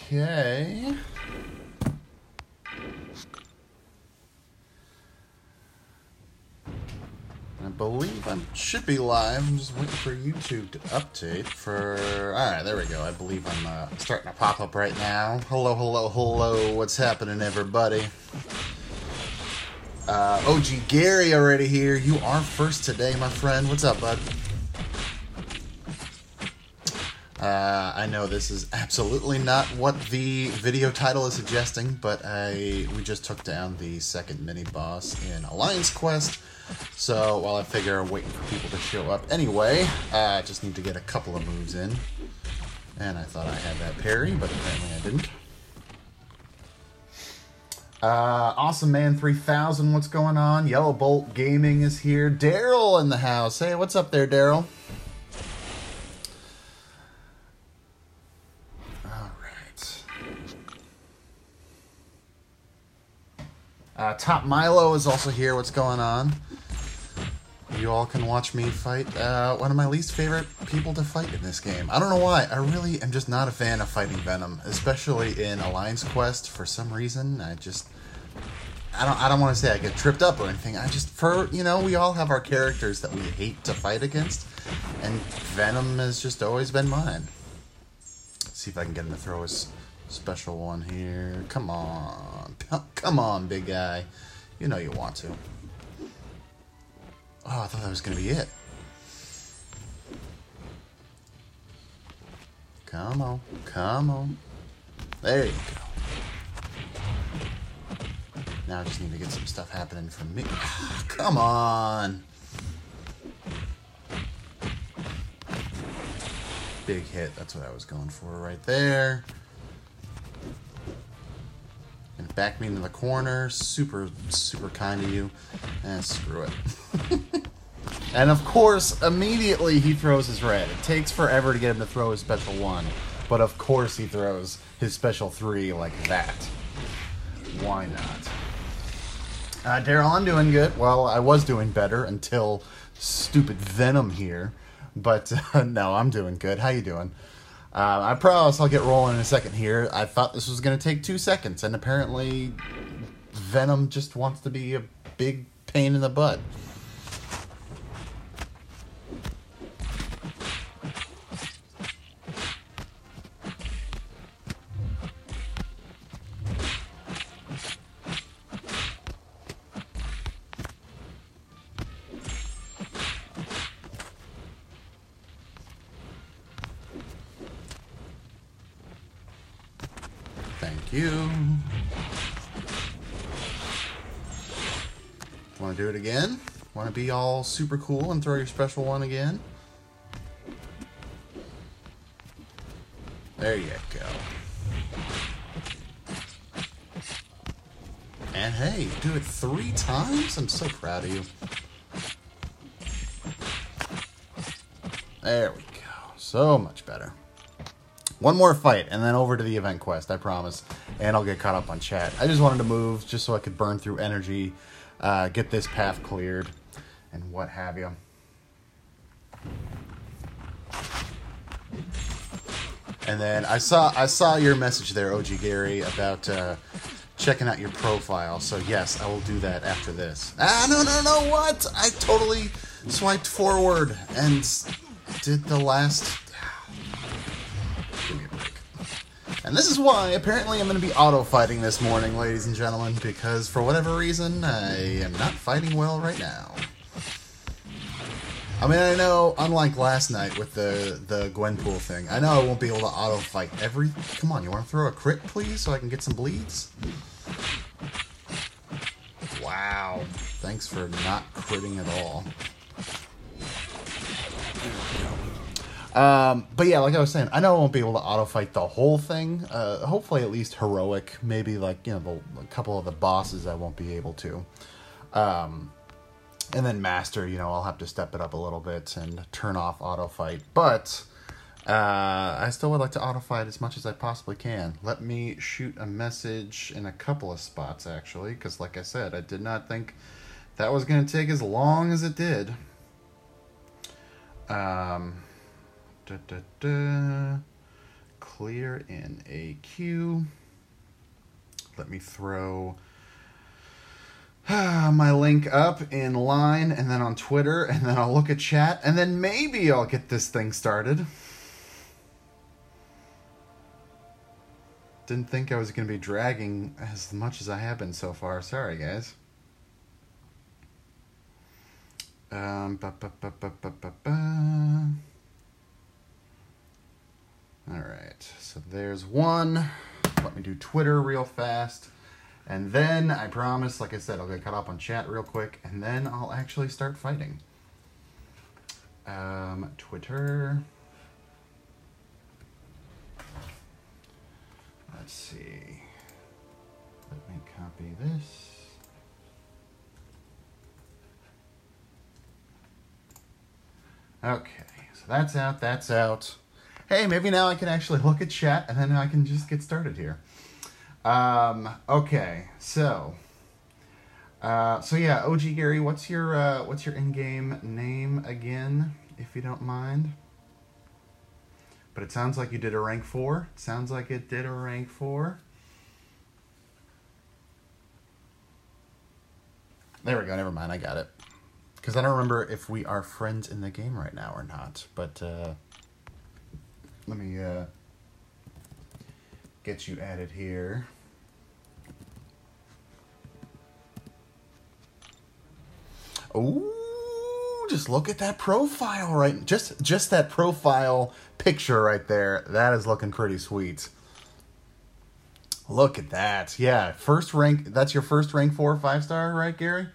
Okay. I believe I should be live. I'm just waiting for YouTube to update for... Alright, there we go. I believe I'm starting to pop up right now. Hello, hello, hello. What's happening, everybody? OG Gary already here. You are first today, my friend. What's up, bud? I know this is absolutely not what the video title is suggesting, but we just took down the second mini-boss in Alliance Quest. So, while I figure I'm waiting for people to show up anyway, I just need to get a couple of moves in. And I thought I had that parry, but apparently I didn't. Awesome Man 3000, what's going on? Yellow Bolt Gaming is here. Daryl in the house. Hey, what's up there, Daryl? Top Milo is also here. What's going on? You all can watch me fight one of my least favorite people to fight in this game. I don't know why. I really am just not a fan of fighting Venom, especially in Alliance Quest. For some reason, I don't want to say I get tripped up or anything. We all have our characters that we hate to fight against, and Venom has just always been mine. Let's see if I can get him to throw his special one here. Come on. Come on, big guy. You know you want to. Oh, I thought that was going to be it. Come on. Come on. There you go. Now I just need to get some stuff happening from me. Come on. Big hit. That's what I was going for right there. And back me into the corner. Super, super kind of you. Screw it. And of course, immediately he throws his red. It takes forever to get him to throw his special 1. But of course he throws his special 3 like that. Why not? Daryl, I'm doing good. Well, I was doing better until stupid Venom here. But no, I'm doing good. How you doing? I promise I'll get rolling in a second here. I thought this was going to take 2 seconds, and apparently Venom just wants to be a big pain in the butt. You want to do it again? Want to be all super cool and throw your special 1 again? There you go. And hey, do it 3 times? I'm so proud of you. There we go. So much better. One more fight, and then over to the event quest, I promise. And I'll get caught up on chat. I just wanted to move just so I could burn through energy, get this path cleared, and what have you. And then I saw your message there, OG Gary, about checking out your profile. So yes, I will do that after this. No, what? I totally swiped forward and did the last... Give me a break. And this is why, apparently, I'm going to be auto-fighting this morning, ladies and gentlemen, because for whatever reason, I am not fighting well right now. I mean, I know, unlike last night with the Gwenpool thing, I know I won't be able to auto-fight every... Come on, you want to throw a crit, please, so I can get some bleeds? Wow. Thanks for not critting at all. But yeah, like I was saying, I know I won't be able to auto-fight the whole thing. Hopefully at least heroic. Maybe like, a couple of the bosses I won't be able to. And then master, I'll have to step it up a little bit and turn off auto-fight. But, I still would like to auto-fight as much as I possibly can. Let me shoot a message in a couple of spots, actually. Because like I said, I did not think that was going to take as long as it did. clear in a queue. Let me throw my link up in line and then on Twitter, and then I'll look at chat, and then maybe I'll get this thing started. Didn't think I was going to be dragging as much as I have been so far. Sorry, guys. Alright, so there's one. Let me do Twitter real fast. And then, I promise, like I said, I'll get caught up on chat real quick, and then I'll actually start fighting. Twitter. Let's see. Let me copy this. Okay, so that's out, that's out. Hey, maybe now I can actually look at chat, and then I can just get started here. Okay, so yeah, OG Gary, what's your in-game name again, if you don't mind? But it sounds like you did a rank 4. Sounds like it did a rank 4. There we go, never mind, I got it. Because I don't remember if we are friends in the game right now or not, but, let me, get you added here. Ooh, just look at that profile, right? Just that profile picture right there. That is looking pretty sweet. Look at that. Yeah, first rank. That's your first rank 4 5-star, right, Gary?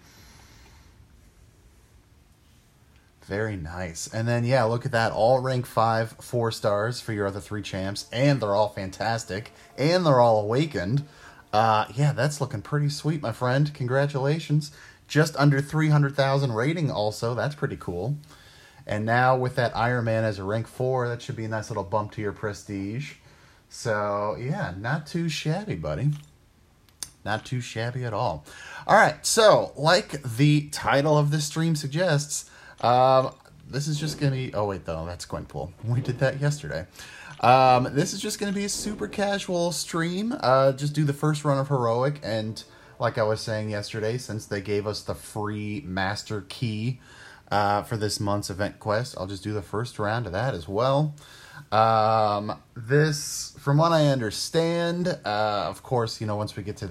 Very nice. And then, yeah, look at that. All rank 5 4 stars for your other 3 champs. And they're all fantastic. And they're all awakened. Yeah, that's looking pretty sweet, my friend. Congratulations. Just under 300,000 rating also. That's pretty cool. And now with that Iron Man as a rank 4, that should be a nice little bump to your prestige. So, yeah, not too shabby, buddy. Not too shabby at all. All right, so like the title of this stream suggests, this is just going to be... Oh, wait, though, that's Gwenpool. We did that yesterday. This is just going to be a super casual stream. Just do the first run of Heroic, and... like I was saying yesterday, since they gave us the free master key for this month's event quest, I'll just do the first round of that as well. This, from what I understand, of course, you know, once we get to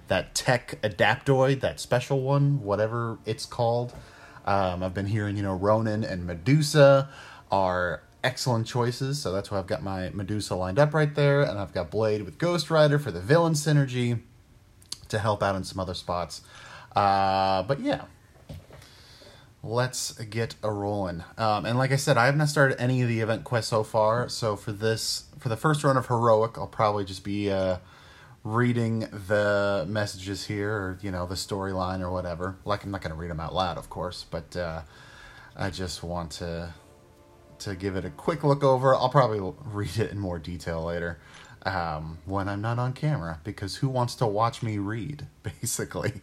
that tech adaptoid, that special one, whatever it's called, I've been hearing, you know, Ronin and Medusa are excellent choices, so that's why I've got my Medusa lined up right there, and I've got Blade with Ghost Rider for the villain synergy to help out in some other spots. But yeah, let's get a rolling. And like I said, I have not started any of the event quests so far, so for the first run of Heroic, I'll probably just be reading the messages here, or, you know, the storyline or whatever. Like, I'm not going to read them out loud, of course, but I just want to give it a quick look over. I'll probably read it in more detail later. When I'm not on camera, because who wants to watch me read, basically?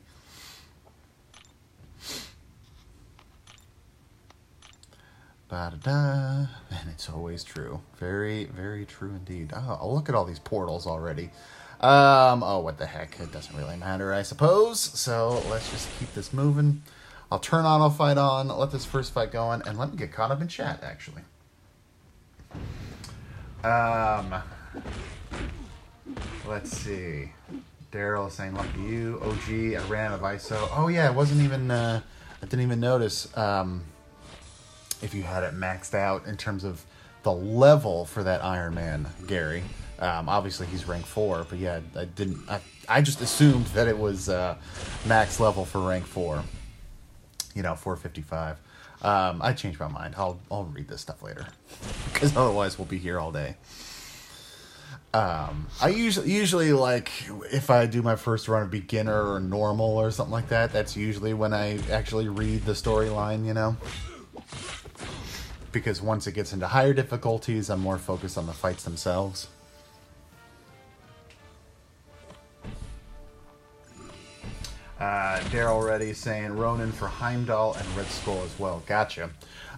Ba-da-da. And it's always true. Very, very true indeed. Oh, look at all these portals already. Oh, what the heck. It doesn't really matter, I suppose. So let's just keep this moving. I'll turn Auto Fight on, let this first fight go on, and let me get caught up in chat, actually. Let's see. Daryl saying, lucky you. OG, I ran out of ISO. Oh, yeah, it wasn't even... I didn't even notice if you had it maxed out in terms of the level for that Iron Man, Gary. Obviously, he's rank 4, but yeah, I didn't... I just assumed that it was max level for rank 4. You know, 455. I changed my mind. I'll read this stuff later. Because otherwise, we'll be here all day. I usually like, if I do my first run of beginner or normal or something like that, that's usually when I actually read the storyline, you know? Because once it gets into higher difficulties, I'm more focused on the fights themselves. Daryl already saying Ronin for Heimdall and Red Skull as well. Gotcha.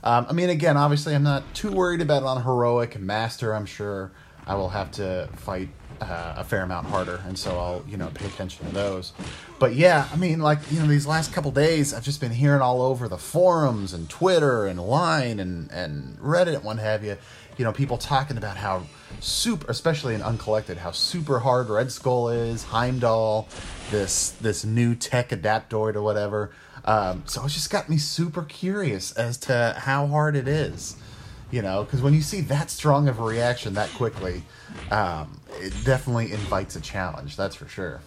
I mean, again, obviously I'm not too worried about it on Heroic. Master, I'm sure I will have to fight a fair amount harder, and so I'll, you know, pay attention to those. But yeah, I mean, like, you know, these last couple days, I've just been hearing all over the forums and Twitter and Line and Reddit and what have you, you know, people talking about how super, especially in Uncollected, how super hard Red Skull is, Heimdall, this new tech adaptoid or whatever. So it's just got me super curious as to how hard it is. You know, because when you see that strong of a reaction that quickly, it definitely invites a challenge, that's for sure.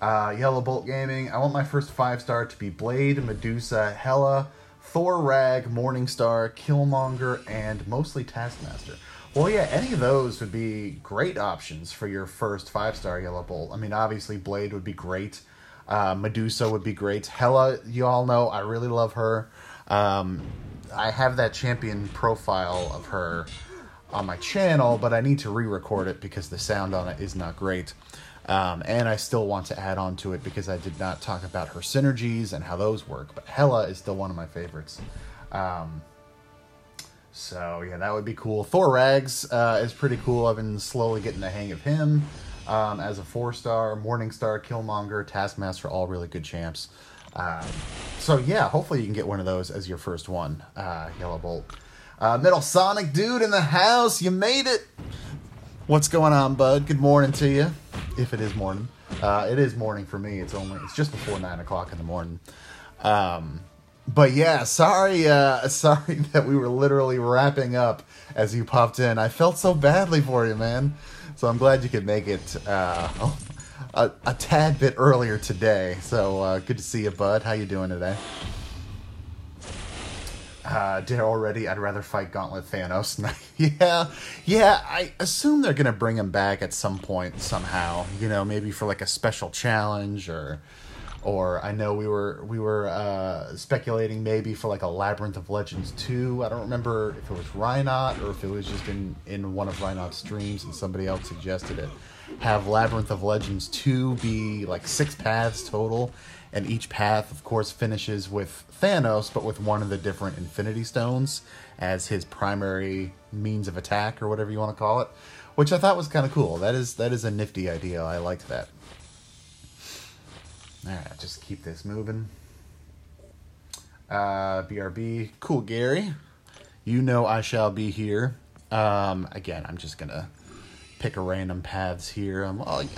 Yellow Bolt Gaming, I want my first 5-star to be Blade, Medusa, Hela, Thor Rag, Morningstar, Killmonger, and mostly Taskmaster. Well, yeah, any of those would be great options for your first 5-star Yellow Bolt. I mean, obviously, Blade would be great. Medusa would be great. Hela, you all know, I really love her. I have that champion profile of her on my channel, but I need to re-record it because the sound on it is not great. And I still want to add on to it because I did not talk about her synergies and how those work. But Hela is still one of my favorites. So, yeah, that would be cool. Thor Rags is pretty cool. I've been slowly getting the hang of him as a 4-star. Morningstar, Killmonger, Taskmaster, all really good champs. So yeah, hopefully you can get one of those as your first one, Yellow Bolt. Metal Sonic Dude in the house, you made it! What's going on, bud? Good morning to you, if it is morning. It is morning for me, it's just before 9 o'clock in the morning. But yeah, sorry that we were literally wrapping up as you popped in. I felt so badly for you, man. So I'm glad you could make it, a tad bit earlier today. So good to see you, bud. How you doing today? Did already. I'd rather fight Gauntlet Thanos. yeah. I assume they're gonna bring him back at some point somehow. You know, maybe for like a special challenge, or I know we were speculating maybe for like a Labyrinth of Legends 2. I don't remember if it was Rhynot or if it was just in one of Rhynot's streams and somebody else suggested it. Have Labyrinth of Legends 2 be like 6 paths total, and each path, of course, finishes with Thanos, but with one of the different Infinity Stones as his primary means of attack, or whatever you want to call it, which I thought was kind of cool. That is a nifty idea. I liked that. Alright, just keep this moving. BRB. Cool, Gary. You know I shall be here. Again, I'm just gonna pick a random paths here.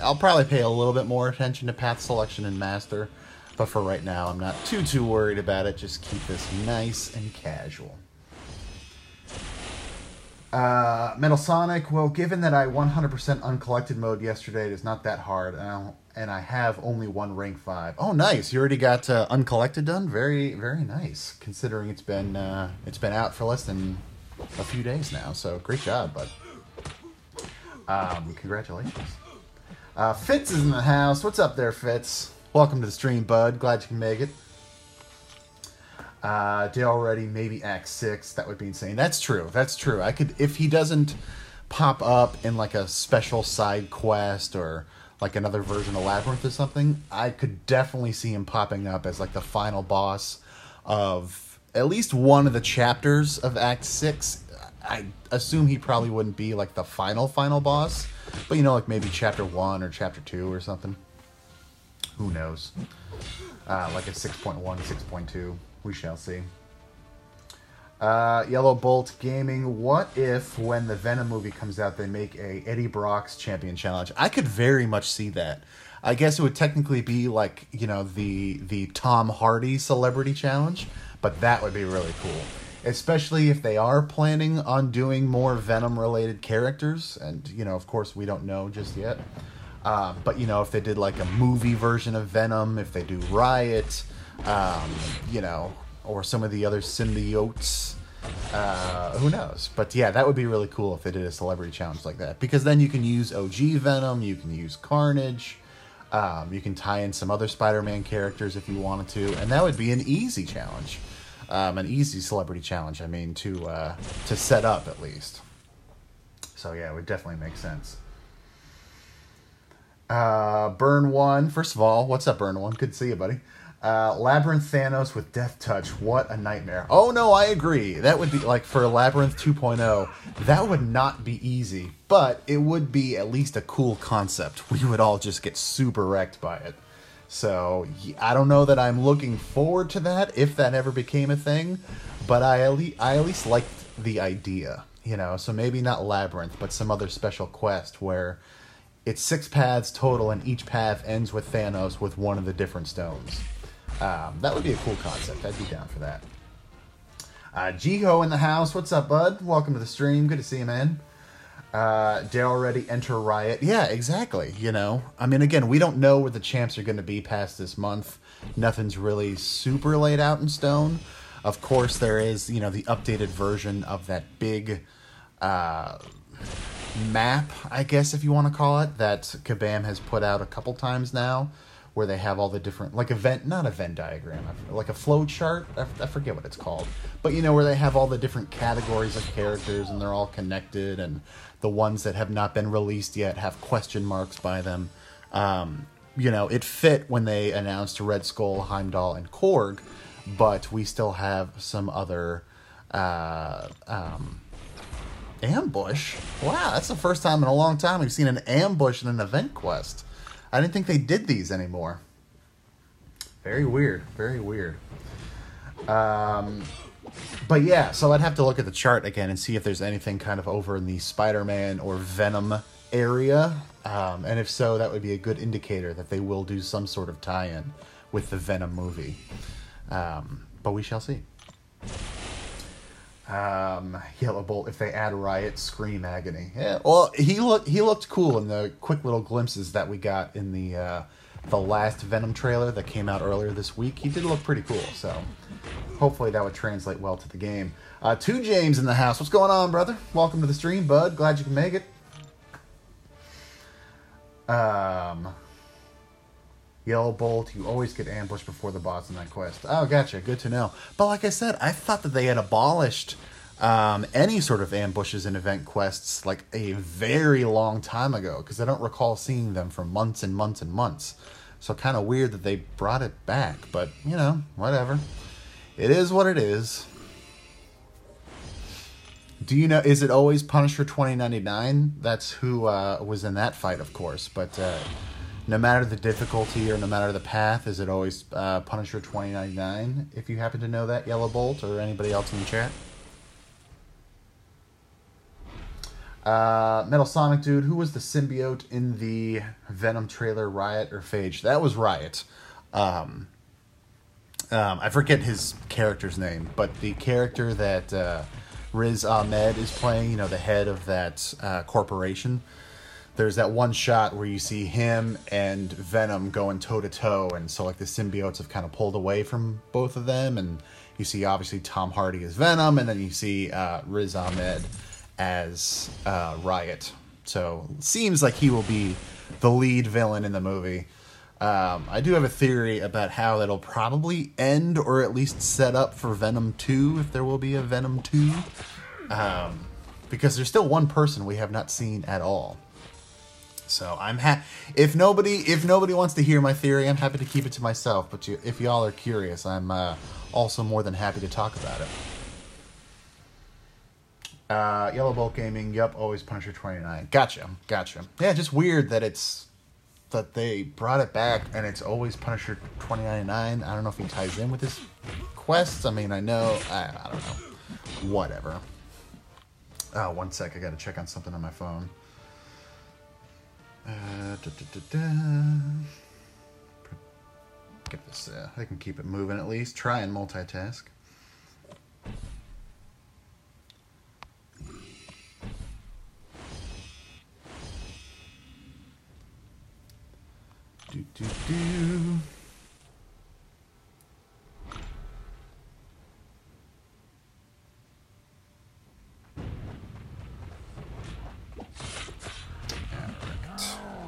I'll probably pay a little bit more attention to path selection and master, but for right now, I'm not too worried about it. Just keep this nice and casual. Metal Sonic, well, given that I 100% uncollected mode yesterday, it is not that hard, and I have only one rank 5. Oh, nice! You already got uncollected done. Very, very nice. Considering it's been out for less than a few days now. So great job, bud. Congratulations. Fitz is in the house. What's up there, Fitz? Welcome to the stream, bud. Glad you can make it. Did already, maybe Act 6. That would be insane. That's true. That's true. I could, if he doesn't pop up in like a special side quest or like another version of Labyrinth or something, I could definitely see him popping up as like the final boss of at least one of the chapters of Act 6. I assume he probably wouldn't be like the final boss, but you know, like maybe chapter 1 or chapter 2 or something. Who knows? Like a 6.1, 6.2. We shall see. Yellow Bolt Gaming. What if when the Venom movie comes out, they make a Eddie Brock's Champion Challenge? I could very much see that. I guess it would technically be like, you know, the Tom Hardy Celebrity Challenge, but that would be really cool. Especially if they are planning on doing more Venom-related characters. And, you know, of course, we don't know just yet. But, you know, if they did like a movie version of Venom, if they do Riot, you know, or some of the other symbiotes, who knows? But yeah, that would be really cool if they did a celebrity challenge like that. Because then you can use OG Venom, you can use Carnage, you can tie in some other Spider-Man characters if you wanted to. And that would be an easy challenge. An easy celebrity challenge, I mean, to set up at least. So yeah, it would definitely make sense. Burn1, first of all, what's up, Burn1? Good to see you, buddy. Labyrinth Thanos with Death Touch. What a nightmare. Oh, no, I agree. That would be, like, for Labyrinth 2.0, that would not be easy. But it would be at least a cool concept. We would all just get super wrecked by it. So, I don't know that I'm looking forward to that, if that ever became a thing. But I at least liked the idea, you know? So maybe not Labyrinth, but some other special quest where it's 6 paths total, and each path ends with Thanos with one of the different stones. That would be a cool concept. I'd be down for that. Jiho in the house. What's up, bud? Welcome to the stream. Good to see you, man. Dare already enter Riot. Yeah, exactly. You know, I mean, again, we don't know where the champs are going to be past this month. Nothing's really super laid out in stone. Of course, there is, you know, the updated version of that big map, I guess, if you want to call it, that Kabam has put out a couple times now, where they have all the different, like not a Venn diagram, like a flow chart, I forget what it's called, but you know, where they have all the different categories of characters, and they're all connected, and the ones that have not been released yet have question marks by them. You know, it fit when they announced Red Skull, Heimdall, and Korg, but we still have some other ambush. Wow, that's the first time in a long time we've seen an ambush in an event quest. I didn't think they did these anymore. Very weird. Very weird. But yeah, so I'd have to look at the chart again and see if there's anything kind of over in the Spider-Man or Venom area. And if so, that would be a good indicator that they will do some sort of tie-in with the Venom movie. But we shall see. Yellow Bolt, if they add Riot, Scream Agony. Yeah, well, he looked cool in the quick little glimpses that we got in the last Venom trailer that came out earlier this week. He did look pretty cool, so hopefully that would translate well to the game. 2 James in the house. What's going on, brother? Welcome to the stream, bud. Glad you can make it. Yellow Bolt, you always get ambushed before the boss in that quest. Oh, gotcha. Good to know. But like I said, I thought that they had abolished any sort of ambushes in event quests like a very long time ago, because I don't recall seeing them for months and months and months. So kind of weird that they brought it back. But, you know, whatever. It is what it is. Do you know, is it always Punisher 2099? That's who was in that fight, of course. But no matter the difficulty or no matter the path, is it always Punisher 2099? If you happen to know that, Yellow Bolt, or anybody else in the chat. Metal Sonic Dude, who was the symbiote in the Venom trailer, Riot or Phage? That was Riot. I forget his character's name, but the character that Riz Ahmed is playing, you know, the head of that corporation, there's that one shot where you see him and Venom going toe-to-toe, and so like the symbiotes have kind of pulled away from both of them, and you see obviously Tom Hardy as Venom, and then you see Riz Ahmed as Riot. So seems like he will be the lead villain in the movie. I do have a theory about how it'll probably end, or at least set up for Venom 2, if there will be a Venom 2. Because there's still one person we have not seen at all. So I'm if nobody wants to hear my theory, I'm happy to keep it to myself. But if y'all are curious, I'm also more than happy to talk about it. Yellow Bolt Gaming, yup, always Punisher 29. Gotcha. Yeah, just weird that they brought it back and it's always Punisher 2099. I don't know if he ties in with this quest. I mean, I know, I don't know. Whatever. One sec, I gotta check on something on my phone. Get this, I can keep it moving at least. Try and multitask. Do.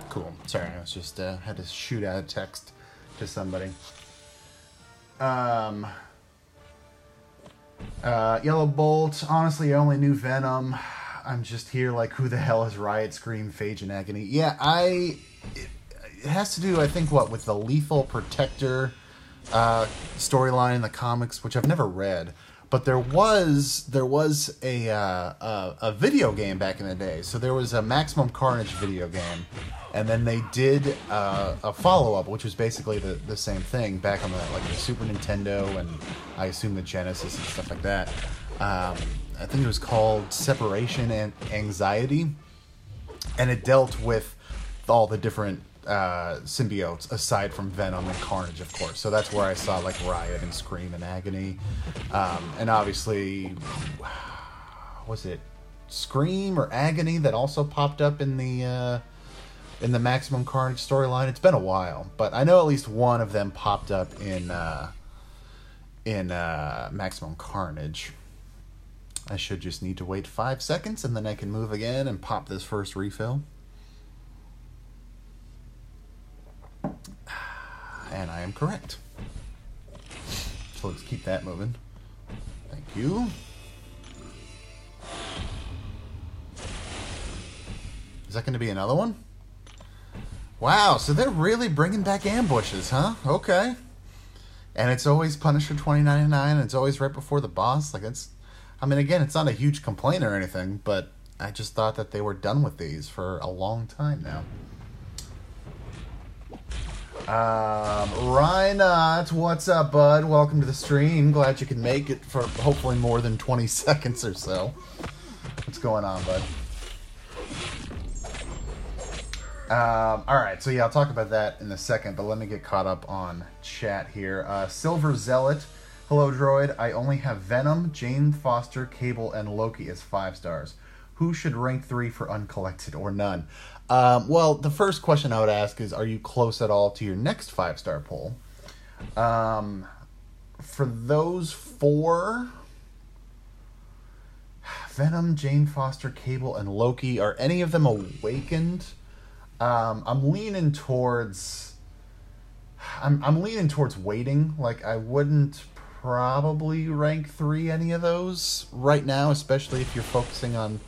Cool. Sorry, I was just had to shoot out a text to somebody. Yellow Bolt. Honestly, I only knew Venom. I'm just here like, who the hell is Riot, Scream, Phage, and Agony? Yeah, it has to do, I think, with the Lethal Protector storyline in the comics, which I've never read. But there was a video game back in the day. So there was a Maximum Carnage video game, and then they did a follow-up, which was basically the same thing back on the Super Nintendo and I assume the Genesis and stuff like that. I think it was called Separation and Anxiety, and it dealt with all the different symbiotes aside from Venom and Carnage, of course. So that's where I saw like Riot and Scream and Agony, and obviously, was it Scream or Agony that also popped up in the Maximum Carnage storyline? It's been a while, but I know at least one of them popped up in Maximum Carnage. I should just need to wait 5 seconds and then I can move again and pop this first refill. And I am correct. So let's keep that moving. Thank you. Is that going to be another one? Wow, so they're really bringing back ambushes, huh? Okay. And it's always Punisher 2099, and it's always right before the boss. Like, it's... I mean, again, it's not a huge complaint or anything, but I just thought that they were done with these for a long time now. Reinot, what's up, bud? Welcome to the stream. Glad you can make it for hopefully more than 20 seconds or so. What's going on, bud? Alright, so yeah, I'll talk about that in a second, but let me get caught up on chat here. Silver Zealot, hello, droid. I only have Venom, Jane Foster, Cable, and Loki as 5 stars. Who should rank 3 for Uncollected or none? Well, the first question I would ask is, are you close at all to your next 5-star poll? For those 4, Venom, Jane Foster, Cable, and Loki, are any of them awakened? I'm leaning towards waiting. Like, I wouldn't probably rank 3 any of those right now, especially if you're focusing on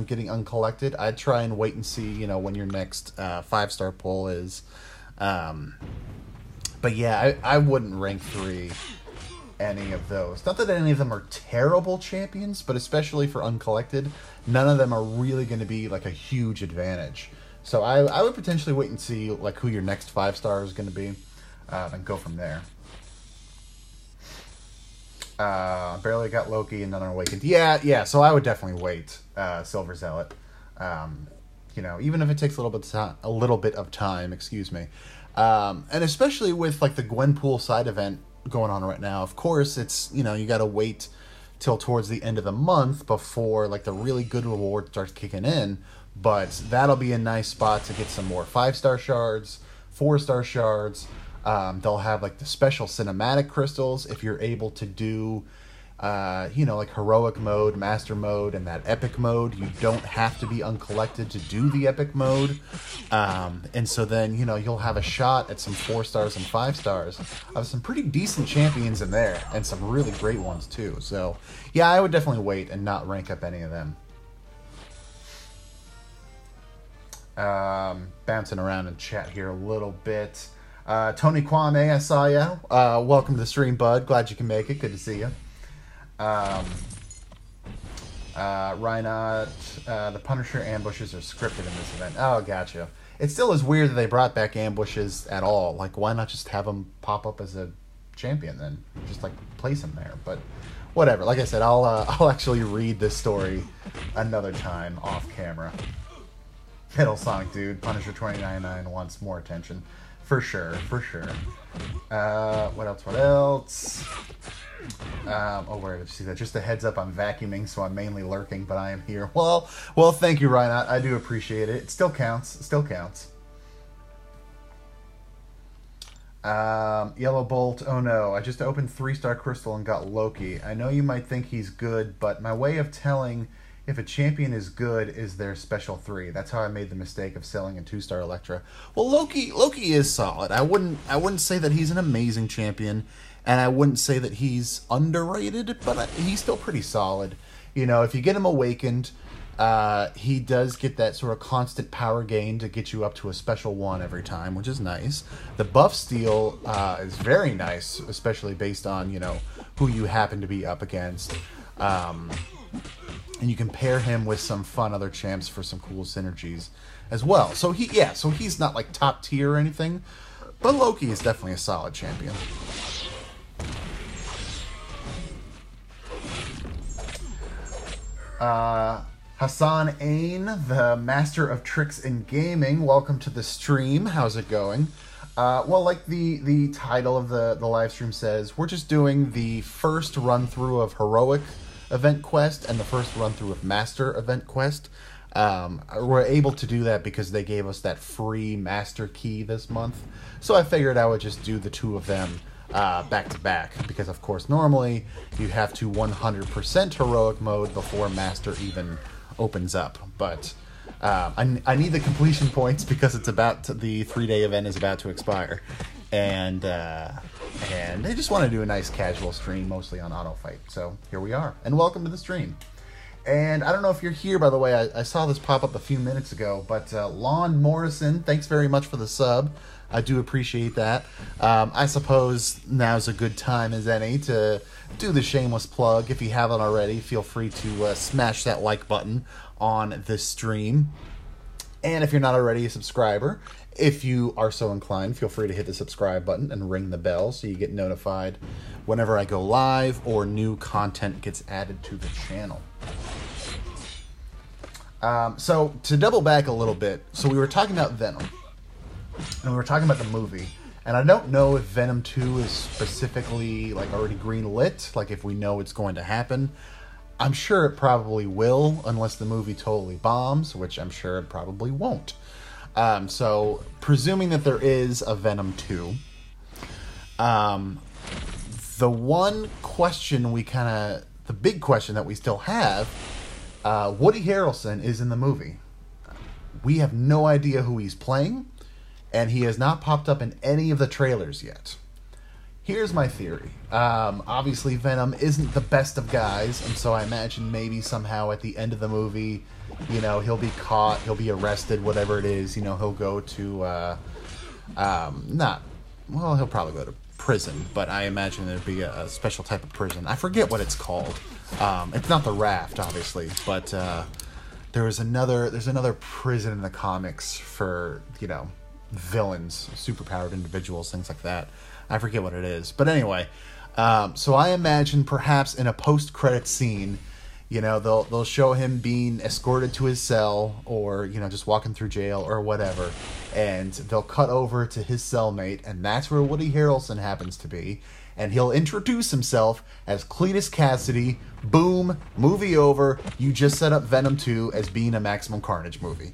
getting Uncollected. I'd try and wait and see, when your next 5-star poll is. But yeah, I wouldn't rank 3 any of those. Not that any of them are terrible champions, but especially for Uncollected, none of them are really going to be like a huge advantage. So I would potentially wait and see like who your next 5-star is going to be, and go from there. Barely got Loki and none are awakened. Yeah. So I would definitely wait, Silver Zealot. Even if it takes a little bit of time. Excuse me. And especially with like the Gwenpool side event going on right now. Of course, it's you got to wait till towards the end of the month before like the really good reward starts kicking in. But that'll be a nice spot to get some more 5-star shards, 4-star shards. They'll have like the special cinematic crystals if you're able to do, like heroic mode, master mode, and that epic mode. You don't have to be Uncollected to do the epic mode. And so then, you'll have a shot at some 4 stars and 5 stars of some pretty decent champions in there and some really great ones too. So yeah, I would definitely wait and not rank up any of them. Bouncing around in chat here a little bit. Tony Kwame, I saw ya. Welcome to the stream, bud. Glad you can make it. Good to see you. Reinot, the Punisher ambushes are scripted in this event. Oh, gotcha. It still is weird that they brought back ambushes at all. Like, why not just have them pop up as a champion then? Just, like, place them there. But whatever. Like I said, I'll actually read this story another time off camera. Metal Sonic Dude, Punisher 2099 wants more attention. For sure. What else? Where did you see that? Just a heads up, I'm vacuuming, so I'm mainly lurking, but I am here. Well, thank you, Reinot. I do appreciate it. It still counts. Yellow Bolt, oh no, I just opened 3-star crystal and got Loki. I know you might think he's good, but my way of telling if a champion is good is their special 3. That's how I made the mistake of selling a 2-star Electra. Well, Loki is solid. I wouldn't say that he's an amazing champion, and I wouldn't say that he's underrated, but he's still pretty solid. you know, if you get him awakened, he does get that sort of constant power gain to get you up to a special 1 every time, which is nice. The buff steal is very nice, especially based on, you know, who you happen to be up against. And you can pair him with some fun other champs for some cool synergies as well. So he's not like top tier or anything, but Loki is definitely a solid champion. Hassan Ain, the master of tricks in gaming, welcome to the stream. How's it going? Well, like the title of the live stream says, we're just doing the first run through of Heroic Event Quest and the first run through of Master Event Quest. We're able to do that because they gave us that free Master Key this month. So I figured I would just do the 2 of them back to back, because of course normally you have to 100% heroic mode before Master even opens up, but I need the completion points because it's the 3-day event is about to expire, and I just want to do a nice casual stream, mostly on auto fight. So here we are, and welcome to the stream. And I don't know if you're here, by the way. I saw this pop up a few minutes ago, but Lon Morrison, thanks very much for the sub. I do appreciate that. I suppose now's a good time as any to do the shameless plug. If you haven't already, feel free to smash that like button on this stream. And if you're not already a subscriber, if you are so inclined, feel free to hit the subscribe button and ring the bell so you get notified whenever I go live or new content gets added to the channel. So to double back a little bit, so we were talking about Venom. And we were talking about the movie, and I don't know if Venom 2 is specifically like already green lit, like if we know it's going to happen. I'm sure it probably will, unless the movie totally bombs, which I'm sure it probably won't. So presuming that there is a Venom 2, the one question the big question that we still have, Woody Harrelson is in the movie. We have no idea who he's playing, and he has not popped up in any of the trailers yet. Here's my theory. Obviously, Venom isn't the best of guys, and so I imagine maybe somehow at the end of the movie, you know, he'll be caught, he'll be arrested, whatever it is. You know, he'll go to, he'll probably go to prison, but I imagine there'd be a special type of prison. I forget what it's called. It's not the Raft, obviously, but there's another prison in the comics for, you know, villains, superpowered individuals, things like that. I forget what it is, but anyway, so I imagine perhaps in a post-credit scene, you know, they'll show him being escorted to his cell, or, you know, just walking through jail or whatever, and they'll cut over to his cellmate, and that's where Woody Harrelson happens to be, and he'll introduce himself as Cletus Cassidy. Boom, movie over. You just set up Venom 2 as being a Maximum Carnage movie.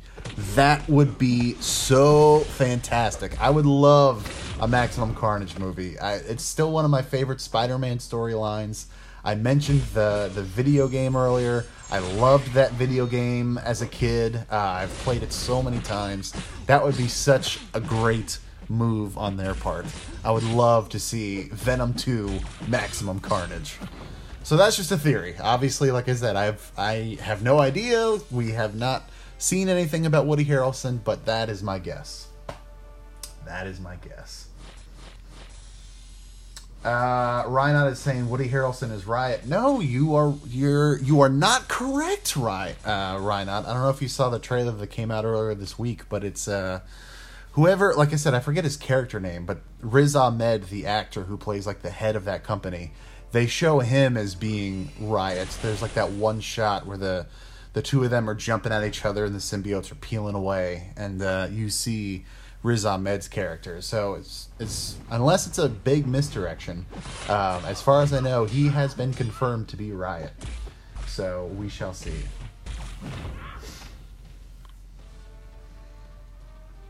That would be so fantastic. I would love a Maximum Carnage movie. It's still one of my favorite Spider-Man storylines. I mentioned the video game earlier. I loved that video game as a kid. I've played it so many times. That would be such a great move on their part. I would love to see Venom 2 Maximum Carnage. So that's just a theory. Obviously, like I said, I have no idea. We have not seen anything about Woody Harrelson, but that is my guess. That is my guess. Reinhard is saying Woody Harrelson is Riot. No, you are not correct, Reinhard. I don't know if you saw the trailer that came out earlier this week, but it's whoever, like I said, I forget his character name, but Riz Ahmed, the actor who plays like the head of that company, they show him as being Riot. There's like that one shot where the two of them are jumping at each other and the symbiotes are peeling away, and you see Riz Ahmed's character. So it's unless it's a big misdirection, as far as I know, he has been confirmed to be Riot. So we shall see.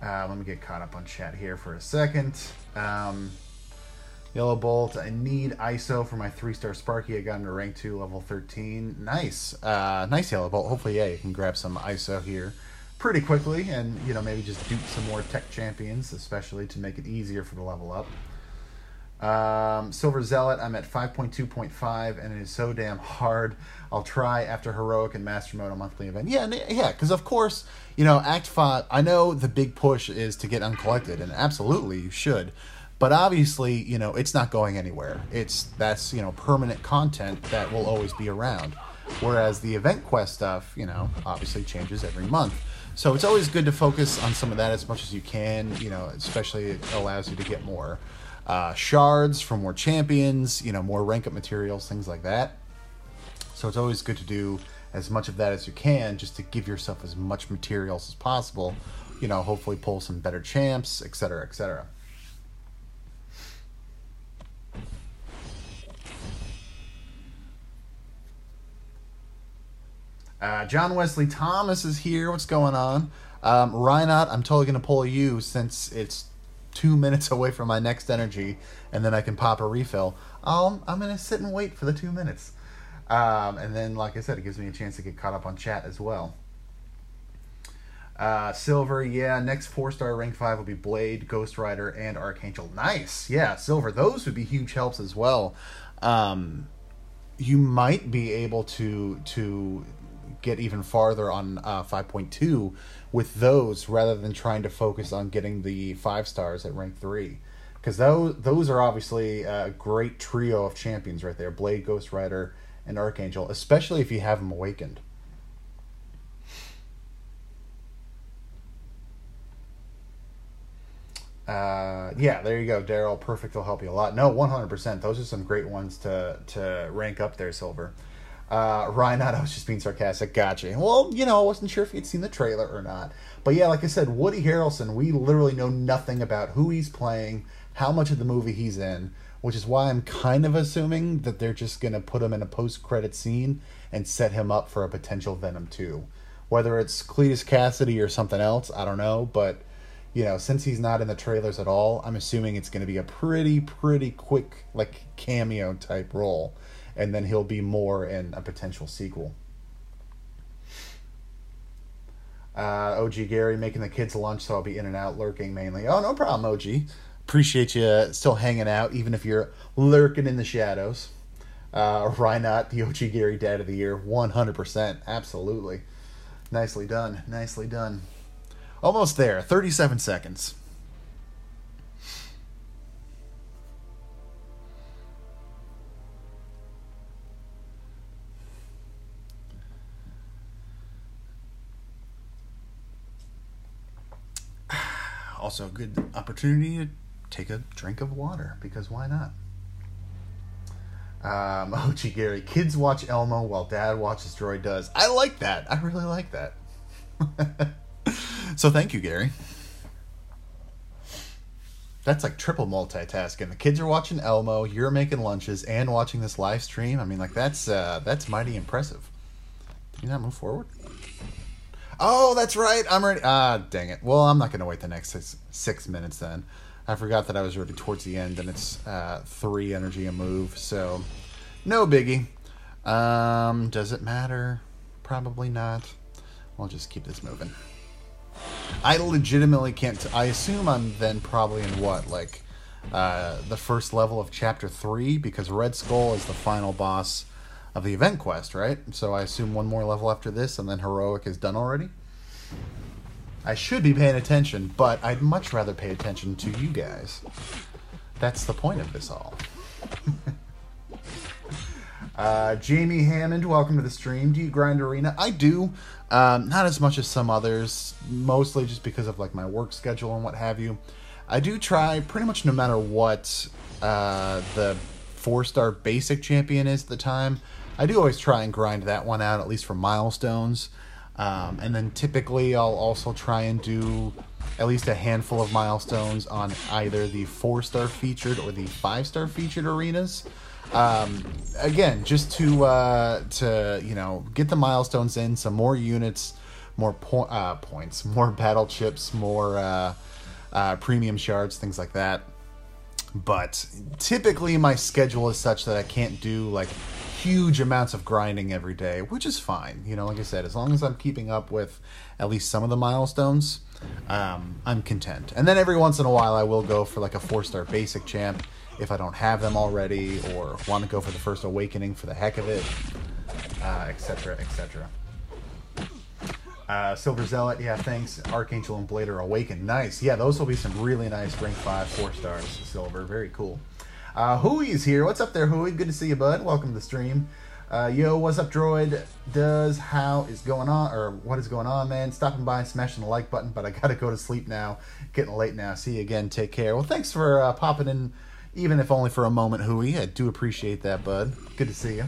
Let me get caught up on chat here for a second. Yellow Bolt, I need ISO for my 3-star Sparky. I got him to rank 2, level 13. Nice. Nice, Yellow Bolt. Hopefully, yeah, you can grab some ISO here pretty quickly, and, you know, maybe just dupe some more tech champions, especially to make it easier for the level up. Silver Zealot, I'm at 5.2.5, and it is so damn hard. I'll try after Heroic and Master Mode, a monthly event. Yeah, because of course, Act 5, I know the big push is to get Uncollected, and absolutely you should. But obviously, it's not going anywhere. That's permanent content that will always be around. Whereas the event quest stuff, obviously changes every month. So it's always good to focus on some of that as much as you can, especially it allows you to get more shards for more champions, more rank up materials, things like that. So it's always good to do as much of that as you can just to give yourself as much materials as possible, hopefully pull some better champs, etc., etc. John Wesley Thomas is here. What's going on? Reinhardt, I'm totally going to pull you since it's 2 minutes away from my next energy, and then I can pop a refill. I'm going to sit and wait for the 2 minutes. And then, like I said, it gives me a chance to get caught up on chat as well. Silver, yeah, next 4-star rank 5 will be Blade, Ghost Rider, and Archangel. Nice. Yeah, Silver, those would be huge helps as well. You might be able to get even farther on 5.2 with those rather than trying to focus on getting the 5 stars at rank 3, because those are obviously a great trio of champions right there: Blade, Ghost Rider, and Archangel, especially if you have them awakened. Yeah, there you go, Daryl. Perfect will help you a lot. No, 100%. Those are some great ones to rank up there, Silver. Reinhardt, I was just being sarcastic. Gotcha. Well, I wasn't sure if you'd seen the trailer or not. But yeah, like I said, Woody Harrelson, we literally know nothing about who he's playing, how much of the movie he's in, which is why I'm kind of assuming that they're just going to put him in a post-credit scene and set him up for a potential Venom 2. Whether it's Cletus Cassidy or something else, I don't know. But, since he's not in the trailers at all, I'm assuming it's going to be a pretty quick, cameo-type role. And then he'll be more in a potential sequel. OG Gary, making the kids lunch, so I'll be in and out, lurking mainly. Oh, no problem, OG. Appreciate you still hanging out, even if you're lurking in the shadows. Reinhardt, the OG Gary Dad of the Year, 100%. Absolutely. Nicely done. Nicely done. Almost there. 37 seconds. Also a good opportunity to take a drink of water, because why not? OG Gary, kids watch Elmo while dad watches Droid Does. I like that. I really like that. So thank you, Gary. That's like triple multitasking. The kids are watching Elmo, you're making lunches, and watching this live stream. I mean, that's mighty impressive. Did you not move forward? Oh, that's right. I'm ready. Dang it. Well, I'm not going to wait the next 6 minutes then. I forgot that I was already towards the end, and it's 3 energy a move, so no biggie. Does it matter? Probably not. I'll just keep this moving. I legitimately can't. I assume I'm then probably in the first level of Chapter 3, because Red Skull is the final boss of the event quest, right? So I assume one more level after this, and then Heroic is done already. I should be paying attention, but I'd much rather pay attention to you guys. That's the point of this all. Jamie Hammond, welcome to the stream. Do you grind Arena? I do. Not as much as some others, mostly just because of my work schedule and what have you. I do try pretty much no matter what the 4-star basic champion is at the time. I do always try and grind that one out, at least for milestones. And then typically I'll also try and do at least a handful of milestones on either the 4-star featured or the 5-star featured arenas. Again, just to get the milestones in, some more units, more points, more battle chips, more premium shards, things like that. But typically my schedule is such that I can't do huge amounts of grinding every day, which is fine. Like I said, as long as I'm keeping up with at least some of the milestones, I'm content. And then every once in a while I will go for a 4-star basic champ if I don't have them already, or want to go for the first awakening for the heck of it, etc., etc. Silver Zealot, yeah, thanks. Archangel and Blader Awaken, nice. Yeah, those will be some really nice rank 5 4 stars. Silver, very cool. Hooey's here. What's up there, Hooey? Good to see you, bud. Welcome to the stream. Yo, what's up, Droid? What is going on, man? Stopping by and smashing the like button, but I gotta go to sleep now. Getting late now. See you again. Take care. Well, thanks for popping in, even if only for a moment, Hooey. I do appreciate that, bud. Good to see you.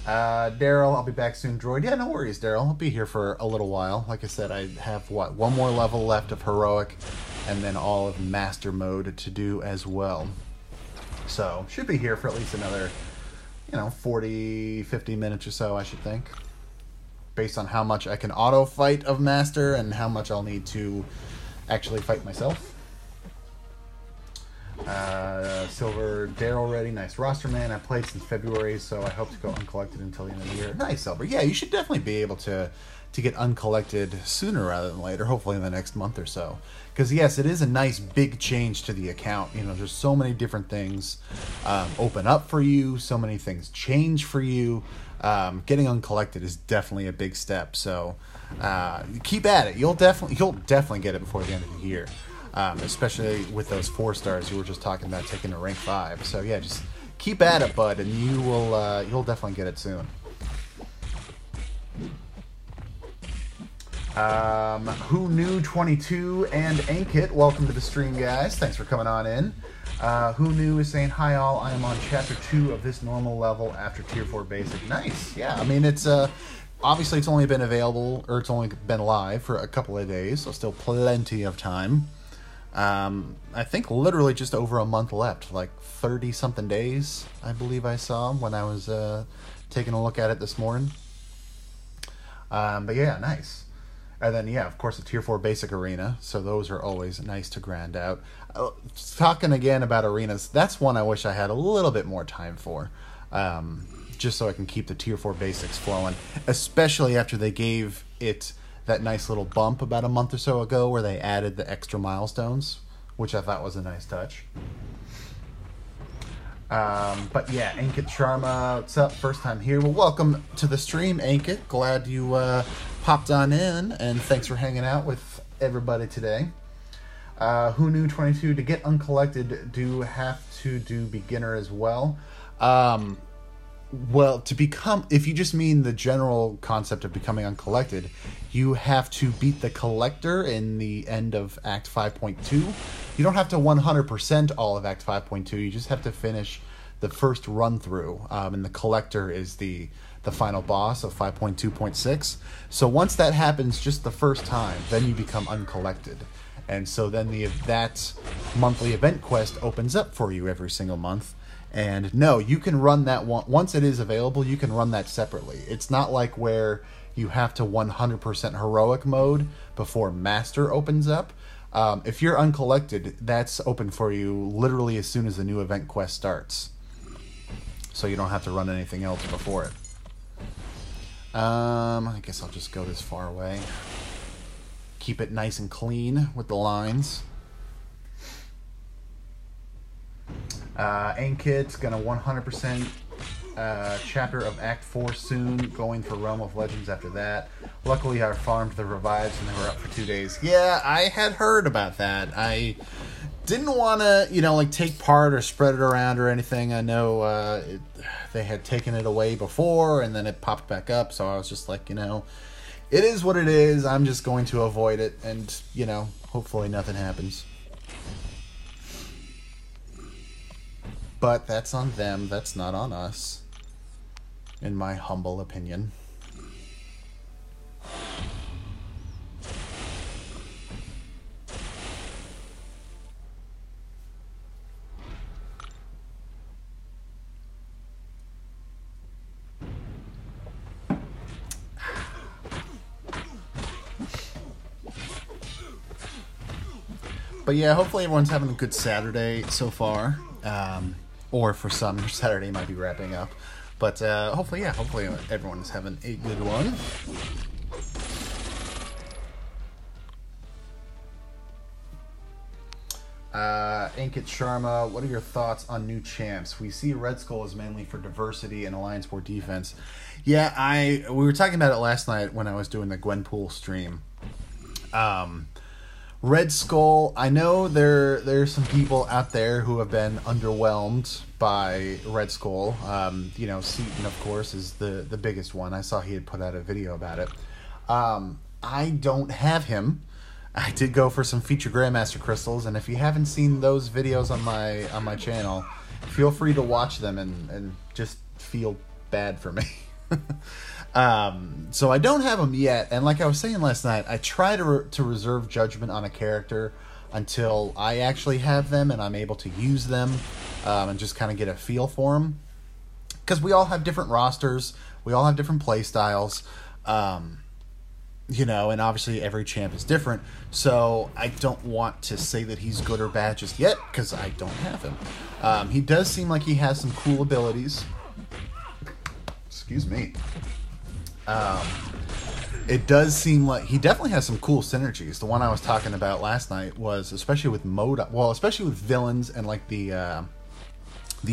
Daryl, I'll be back soon, Droid. Yeah, no worries, Daryl. I'll be here for a little while. Like I said, I have, one more level left of Heroic, and then all of Master Mode to do as well. So, should be here for at least another, 40, 50 minutes or so, I should think. Based on how much I can auto-fight of Master, and how much I'll need to actually fight myself. Silver Daryl ready, nice roster, man. I played since February, so I hope to go Uncollected until the end of the year. Nice, Silver. Yeah, you should definitely be able to get Uncollected sooner rather than later, hopefully in the next month or so. Because yes, it is a nice big change to the account. There's so many different things open up for you, so many things change for you. Getting Uncollected is definitely a big step, so keep at it. You'll definitely get it before the end of the year. Especially with those 4 stars you were just talking about taking to rank 5. So yeah, just keep at it, bud, and you'll definitely get it soon. Who Knew 22 and Ankit, welcome to the stream, guys. Thanks for coming on in. Who Knew is saying, hi all, I am on chapter 2 of this normal level after tier 4 basic. Nice. Yeah, I mean, it's obviously it's only been available, or it's only been live for a couple of days, so still plenty of time. I think literally just over a month left, like 30 something days, I believe I saw when I was taking a look at it this morning. But yeah, nice. And then, yeah, of course, the Tier 4 Basic Arena, so those are always nice to grind out. Talking again about arenas, that's one I wish I had a little bit more time for, just so I can keep the Tier 4 Basics flowing, especially after they gave it that nice little bump about a month or so ago where they added the extra milestones, which I thought was a nice touch. But yeah, Ankit Sharma, what's up? First time here. Well, welcome to the stream, Ankit. Glad you popped on in, and thanks for hanging out with everybody today. Who Knew 22, to get Uncollected, do have to do beginner as well. Well, to become, if you just mean the general concept of becoming Uncollected, you have to beat the Collector in the end of Act 5.2. You don't have to 100% all of Act 5.2, you just have to finish the first run-through, and the Collector is the final boss of 5.2.6. So once that happens just the first time, then you become Uncollected. And so then that monthly event quest opens up for you every single month. And no, you can run that one once it is available. You can run that separately. It's not like where you have to 100% heroic mode before Master opens up. If you're Uncollected, that's open for you literally as soon as the new event quest starts. So you don't have to run anything else before it. I guess I'll just go this far away. Keep it nice and clean with the lines. Ankit's gonna 100% chapter of Act 4 soon, going for Realm of Legends after that. Luckily I farmed the revives and they were up for 2 days. Yeah, I had heard about that. I didn't want to, take part or spread it around or anything. I know they had taken it away before and then it popped back up, so I was just like, it is what it is. I'm just going to avoid it and, hopefully nothing happens. But that's on them, that's not on us, in my humble opinion. But yeah, hopefully everyone's having a good Saturday so far. Or for some, Saturday might be wrapping up. But hopefully everyone's having a good one. Ankit Sharma, what are your thoughts on new champs? We see Red Skull is mainly for diversity and Alliance War defense. Yeah, we were talking about it last night when I was doing the Gwenpool stream. Red Skull, I know there's some people out there who have been underwhelmed by Red Skull. You know, Seaton, of course, is the biggest one. I saw he had put out a video about it. I don't have him. I did go for some feature Grandmaster crystals, and if you haven't seen those videos on my channel, feel free to watch them and just feel bad for me. So I don't have them yet, and like I was saying last night, I try to reserve judgment on a character until I actually have them and I'm able to use them, and just kind of get a feel for them. Because we all have different rosters, we all have different play styles, you know, and obviously every champ is different, so I don't want to say that he's good or bad just yet, because I don't have him. He does seem like he has some cool abilities. Excuse me. It does seem like he definitely has some cool synergies. The one I was talking about last night was especially with MODOK, well, especially with villains and like the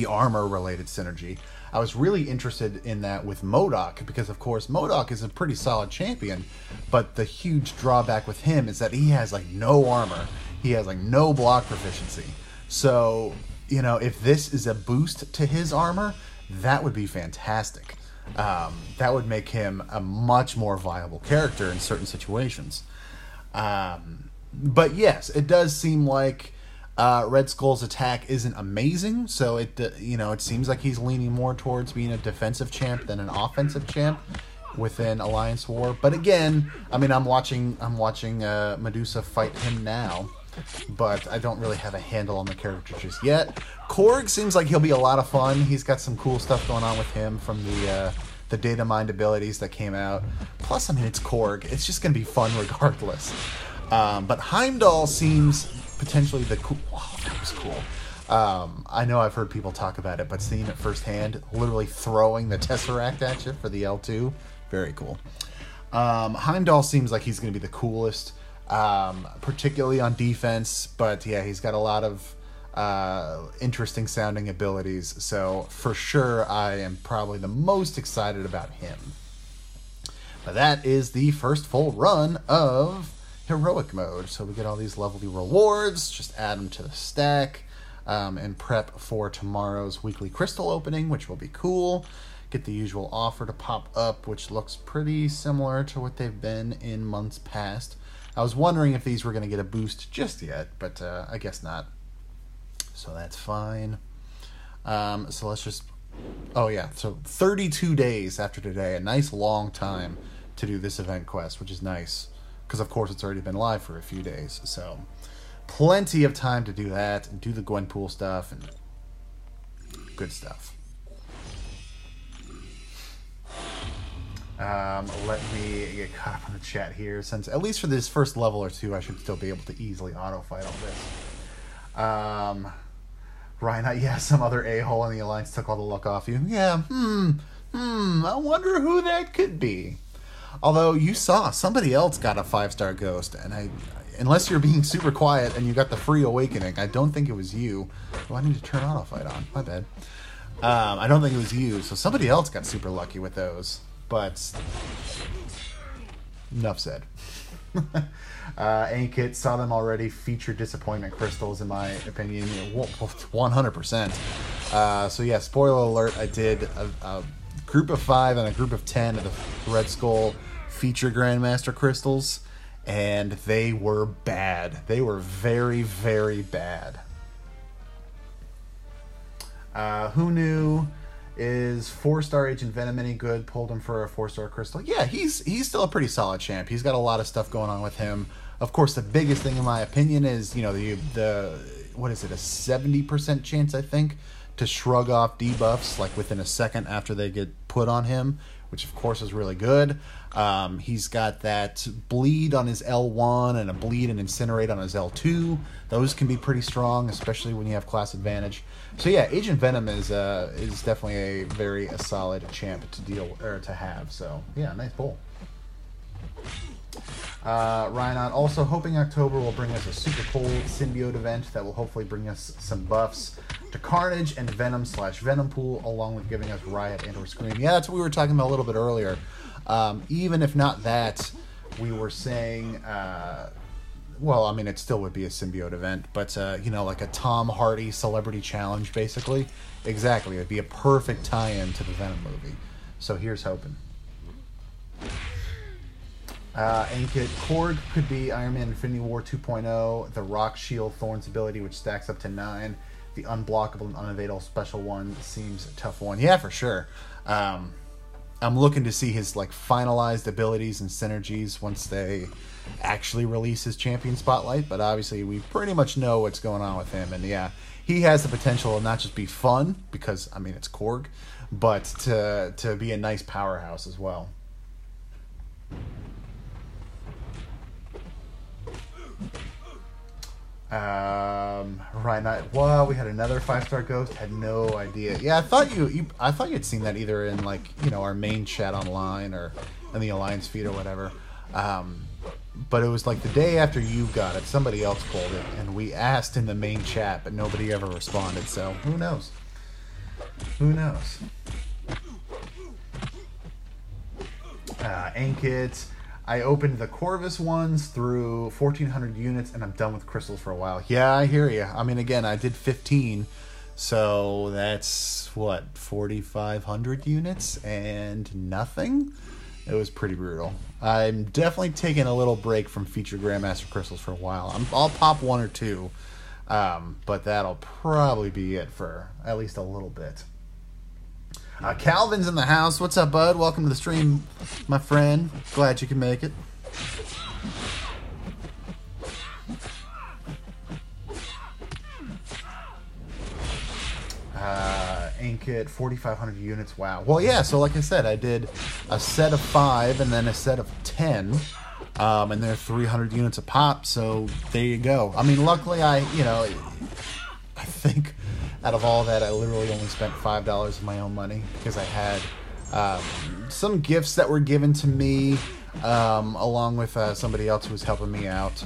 armor related synergy. I was really interested in that with MODOK because, of course, MODOK is a pretty solid champion, but the huge drawback with him is that he has like no armor. He has like no block proficiency. So, you know, if this is a boost to his armor, that would be fantastic. That would make him a much more viable character in certain situations. But yes, it does seem like Red Skull's attack isn't amazing, so it seems like he's leaning more towards being a defensive champ than an offensive champ within Alliance War. But again, I mean, I'm watching Medusa fight him now, but I don't really have a handle on the character just yet. Korg seems like he'll be a lot of fun. He's got some cool stuff going on with him from the data mined abilities that came out. Plus, I mean, it's Korg. It's just going to be fun regardless. But Heimdall seems potentially the cool... Wow, that was cool. I know I've heard people talk about it, but seeing it firsthand, literally throwing the Tesseract at you for the L2, very cool. Heimdall seems like he's going to be the coolest, particularly on defense, but yeah, he's got a lot of interesting sounding abilities, so for sure I am probably the most excited about him. But that is the first full run of heroic mode, so we get all these lovely rewards, just add them to the stack, and prep for tomorrow's weekly crystal opening, which will be cool. Get the usual offer to pop up, which looks pretty similar to what they've been in months past. I was wondering if these were going to get a boost just yet, but I guess not. So that's fine. So let's just... Oh yeah, so 32 days after today, a nice long time to do this event quest, which is nice. Because of course it's already been live for a few days, so plenty of time to do that, and do the Gwenpool stuff, and good stuff. Let me get caught up on the chat here, since at least for this first level or two, I should still be able to easily auto-fight all this. Ryan, yeah, some other a-hole in the Alliance took all the luck off you. Yeah, I wonder who that could be. Although, you saw, somebody else got a 5-star ghost, and unless you're being super quiet and you got the free awakening, I don't think it was you. Oh, I need to turn auto-fight on, my bad. I don't think it was you, so somebody else got super lucky with those. But, enough said. Ankit, saw them already, feature disappointment crystals in my opinion, 100%. So yeah, spoiler alert, I did a group of 5 and a group of 10 of the Red Skull feature Grandmaster crystals, and they were bad. They were very, very bad. Who knew? Is 4-star Agent Venom any good? Pulled him for a 4-star crystal. Yeah, he's still a pretty solid champ. He's got a lot of stuff going on with him. Of course, the biggest thing in my opinion is, you know, the what is it, a 70% chance, I think, to shrug off debuffs like within a second after they get put on him, which of course is really good. He's got that bleed on his L1 and a bleed and incinerate on his L2. Those can be pretty strong, especially when you have class advantage. So yeah, Agent Venom is definitely a solid champ to deal or to have. So yeah, nice pull. Rhinon also hoping October will bring us a super cold symbiote event that will hopefully bring us some buffs to Carnage and Venom/Venom Pool, along with giving us Riot and or Scream. Yeah, that's what we were talking about a little bit earlier. Even if not that, we were saying, well, I mean, it still would be a symbiote event, but, you know, like a Tom Hardy celebrity challenge, basically. Exactly. It would be a perfect tie-in to the Venom movie. So here's hoping. Ankit Korg could be Iron Man Infinity War 2.0, the Rock Shield Thorns ability, which stacks up to 9. The Unblockable and Unavailable special one seems a tough one. Yeah, for sure. I'm looking to see his like finalized abilities and synergies once they actually release his champion spotlight, but obviously we pretty much know what's going on with him, and yeah, he has the potential to not just be fun, because, I mean, it's Korg, but to be a nice powerhouse as well. Right, well, we had another 5-star ghost. Had no idea. Yeah, I thought you'd seen that either in, like, you know, our main chat online or in the Alliance feed or whatever. But it was like the day after you got it, somebody else pulled it, and we asked in the main chat, but nobody ever responded. So who knows? Who knows? Ankit. I opened the Corvus ones through 1,400 units, and I'm done with crystals for a while. Yeah, I hear you. I mean, again, I did 15, so that's, what, 4,500 units and nothing? It was pretty brutal. I'm definitely taking a little break from featured Grandmaster crystals for a while. I'll pop 1 or 2, but that'll probably be it for at least a little bit. Calvin's in the house. What's up, bud? Welcome to the stream, my friend. Glad you can make it. Ankit, 4,500 units. Wow. Well, yeah, so like I said, I did a set of 5 and then a set of 10. And they're 300 units a pop, so there you go. I mean, luckily I think out of all that, I literally only spent $5 of my own money because I had some gifts that were given to me along with somebody else who was helping me out,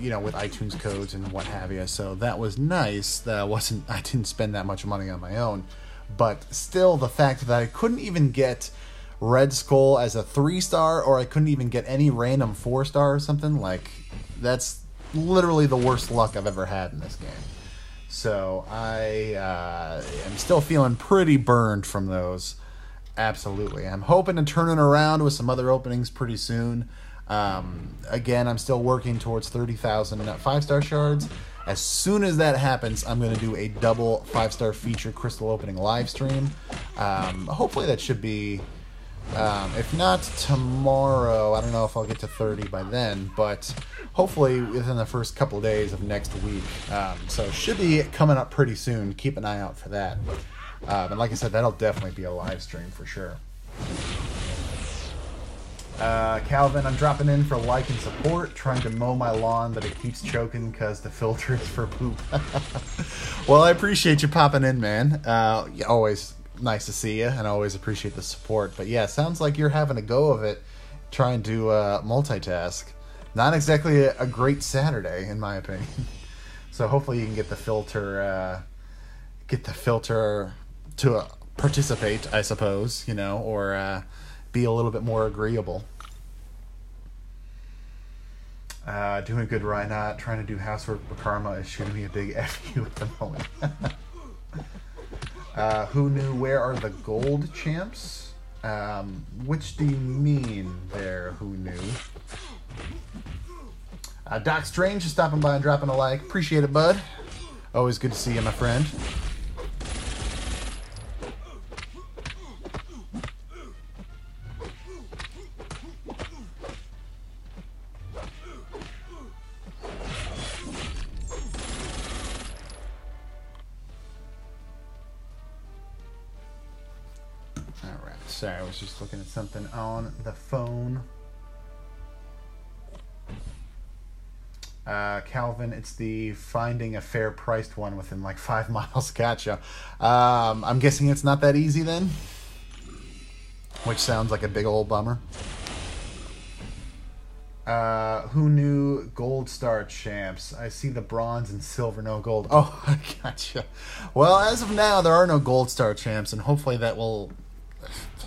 you know, with iTunes codes and what have you. So that was nice. I didn't spend that much money on my own, but still, the fact that I couldn't even get Red Skull as a 3-star, or I couldn't even get any random 4-star or something, like, that's literally the worst luck I've ever had in this game. So I am still feeling pretty burned from those. Absolutely. I'm hoping to turn it around with some other openings pretty soon. Again, I'm still working towards 30,000 5-star shards. As soon as that happens, I'm going to do a double 5-star feature crystal opening live stream. Hopefully that should be, if not tomorrow, I don't know if I'll get to 30 by then, but hopefully within the first couple of days of next week. So it should be coming up pretty soon. Keep an eye out for that. And like I said, that'll definitely be a live stream for sure. Calvin, I'm dropping in for like and support, trying to mow my lawn, but it keeps choking because the filter is for poop. Well, I appreciate you popping in, man. Always nice to see you, and I always appreciate the support. But yeah, sounds like you're having a go of it, trying to multitask. Not exactly a great Saturday, in my opinion. So hopefully you can get the filter to participate, I suppose, you know, or be a little bit more agreeable. Doing good, Ryan. Trying to do housework, but Karma is shooting me a big FU at the moment. Who knew? Where are the gold champs? Which do you mean there? Who knew? Doc Strange is stopping by and dropping a like. Appreciate it, bud. Always good to see you, my friend. Sorry, I was just looking at something on the phone. Calvin, it's the finding a fair priced one within like 5 miles. Gotcha. I'm guessing it's not that easy then? Which sounds like a big old bummer. Who knew Gold Star champs? I see the bronze and silver, no gold. Oh, I gotcha. Well, as of now, there are no Gold Star champs, and hopefully that will...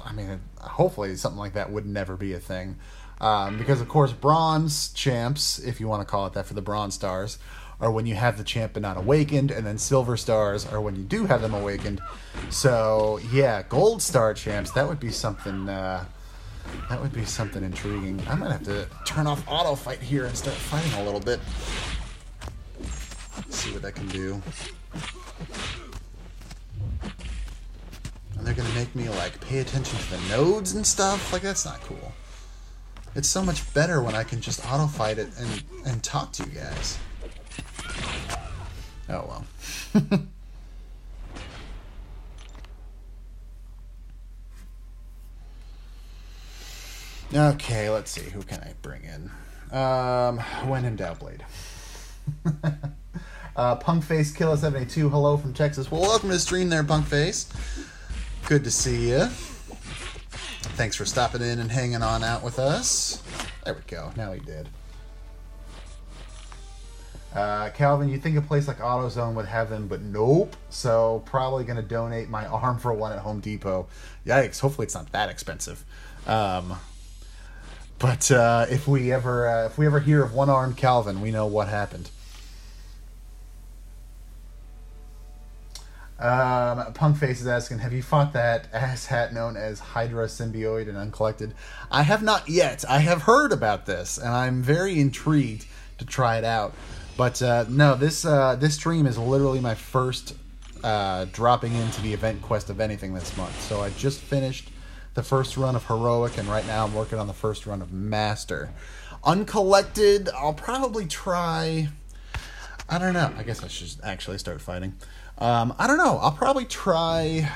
I mean, hopefully something like that would never be a thing. Because, of course, bronze champs, if you want to call it that for the bronze stars, are when you have the champ but not awakened, and then silver stars are when you do have them awakened. So, yeah, Gold Star champs, that would be something... that would be something intriguing. I might have to turn off auto fight here and start fighting a little bit. See what that can do. And they're gonna make me like pay attention to the nodes and stuff. Like, that's not cool. It's so much better when I can just auto fight it and talk to you guys. Oh well. Okay, let's see. Who can I bring in? When in doubt, Blade. Punkface Killer 72. Hello from Texas. Well, welcome to the stream there, Punkface. Good to see you. Thanks for stopping in and hanging on out with us. There we go. Now he did. Calvin, you think a place like AutoZone would have them, but nope. So probably going to donate my arm for one at Home Depot. Yikes. Hopefully it's not that expensive. But if we ever hear of one-armed Calvin, we know what happened. Punkface is asking, have you fought that asshat known as Hydra Symbiote in Uncollected? I have not yet. I have heard about this, and I'm very intrigued to try it out. But no, this stream is literally my first dropping into the event quest of anything this month. So I just finished the first run of Heroic, and right now I'm working on the first run of Master. Uncollected, I'll probably try... I don't know. I guess I should actually start fighting. I don't know. I'll probably try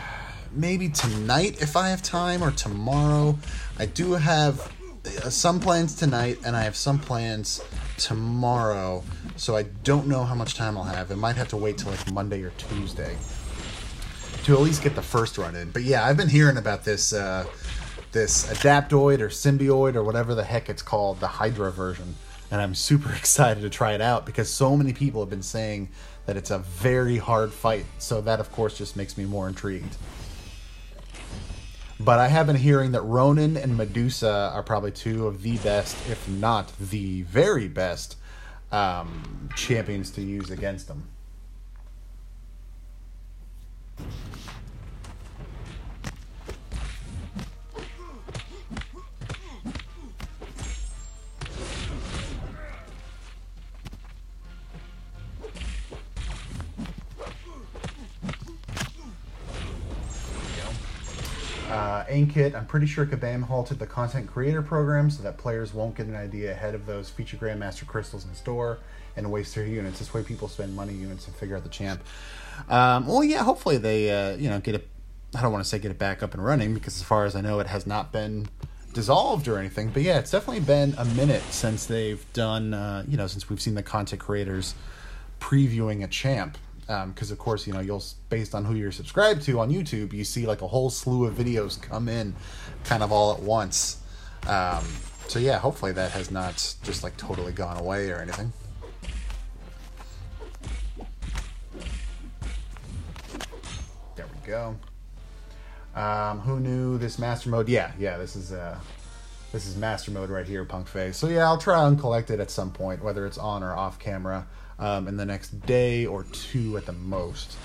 maybe tonight if I have time, or tomorrow. I do have some plans tonight, and I have some plans tomorrow, so I don't know how much time I'll have. It might have to wait till like Monday or Tuesday to at least get the first run in. But yeah, I've been hearing about this this Adaptoid or Symbioid or whatever the heck it's called, the Hydra version, and I'm super excited to try it out because so many people have been saying that it's a very hard fight. So that, of course, just makes me more intrigued. But I have been hearing that Ronin and Medusa are probably two of the best, if not the very best, champions to use against them. Ainkit, I'm pretty sure Kabam halted the content creator program so that players won't get an idea ahead of those feature Grandmaster crystals in store and waste their units. This way people spend money units and figure out the champ. Well, yeah, hopefully they, get it. I don't want to say get it back up and running, because as far as I know, it has not been dissolved or anything. But yeah, it's definitely been a minute since they've done, since we've seen the content creators previewing a champ. Because of course, you'll, based on who you're subscribed to on YouTube, you see like a whole slew of videos come in kind of all at once. So yeah, hopefully that has not just like totally gone away or anything. There we go. Who knew this master mode? Yeah, this is master mode right here, Punkface. So yeah, I'll try Uncollected at some point, whether it's on or off camera. In the next day or two at the most.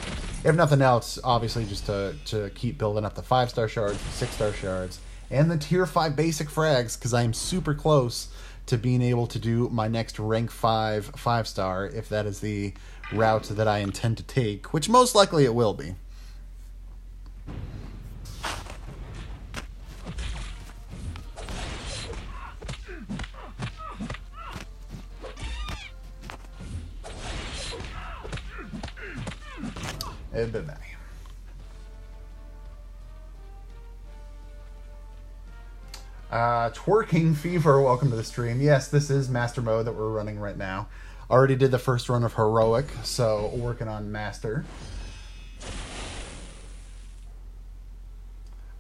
If nothing else, obviously just to keep building up the 5-star shards, the 6-star shards, and the tier 5 basic frags, because I am super close to being able to do my next rank 5 5-star, if that is the route that I intend to take, which most likely it will be. Twerking Fever, welcome to the stream. Yes, this is Master Mode that we're running right now. Already did the first run of Heroic, so working on Master.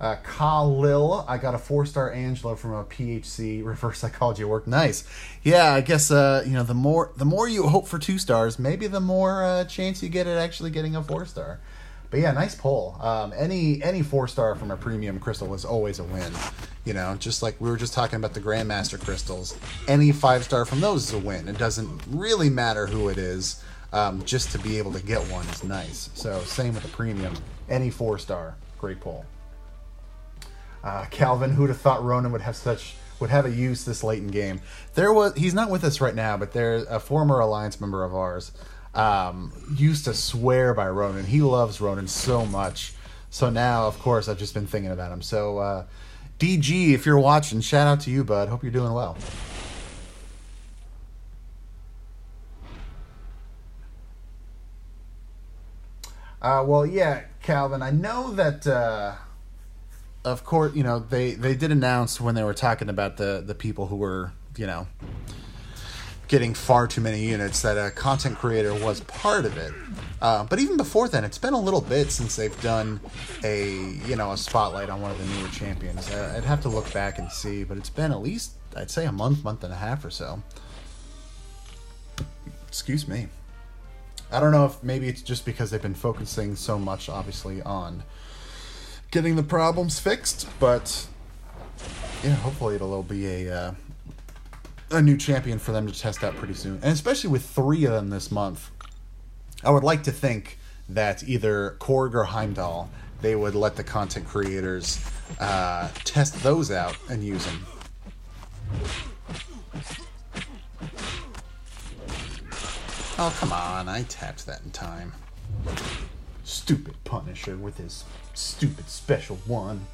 Khalil, I got a 4-star Angelo from a PHC reverse psychology work. Nice. Yeah, I guess you know, the more you hope for 2 stars, maybe the more chance you get at actually getting a 4-star. But yeah, nice pull. Any 4-star from a premium crystal is always a win. You know, just like we were just talking about the Grandmaster crystals, any 5-star from those is a win. It doesn't really matter who it is. Just to be able to get one is nice. So same with the premium. Any 4-star, great pull. Calvin, who'd have thought Ronan would have a use this late in game? He's not with us right now, but there's a former Alliance member of ours. Used to swear by Ronan. He loves Ronan so much. So now, of course, I've just been thinking about him. So, DG, if you're watching, shout out to you, bud. Hope you're doing well. Well, yeah, Calvin, I know that, of course, you know, they did announce when they were talking about the people who were, you know, getting far too many units, that a content creator was part of it. But even before then, it's been a little bit since they've done a spotlight on one of the newer champions. I'd have to look back and see, but it's been at least, I'd say, a month and a half or so. Excuse me. I don't know if maybe it's just because they've been focusing so much, obviously, on getting the problems fixed, but yeah, hopefully it'll be a new champion for them to test out pretty soon. And especially with 3 of them this month, I would like to think that either Korg or Heimdall, they would let the content creators test those out and use them. Oh, come on. I tapped that in time. Stupid Punisher with his stupid special one.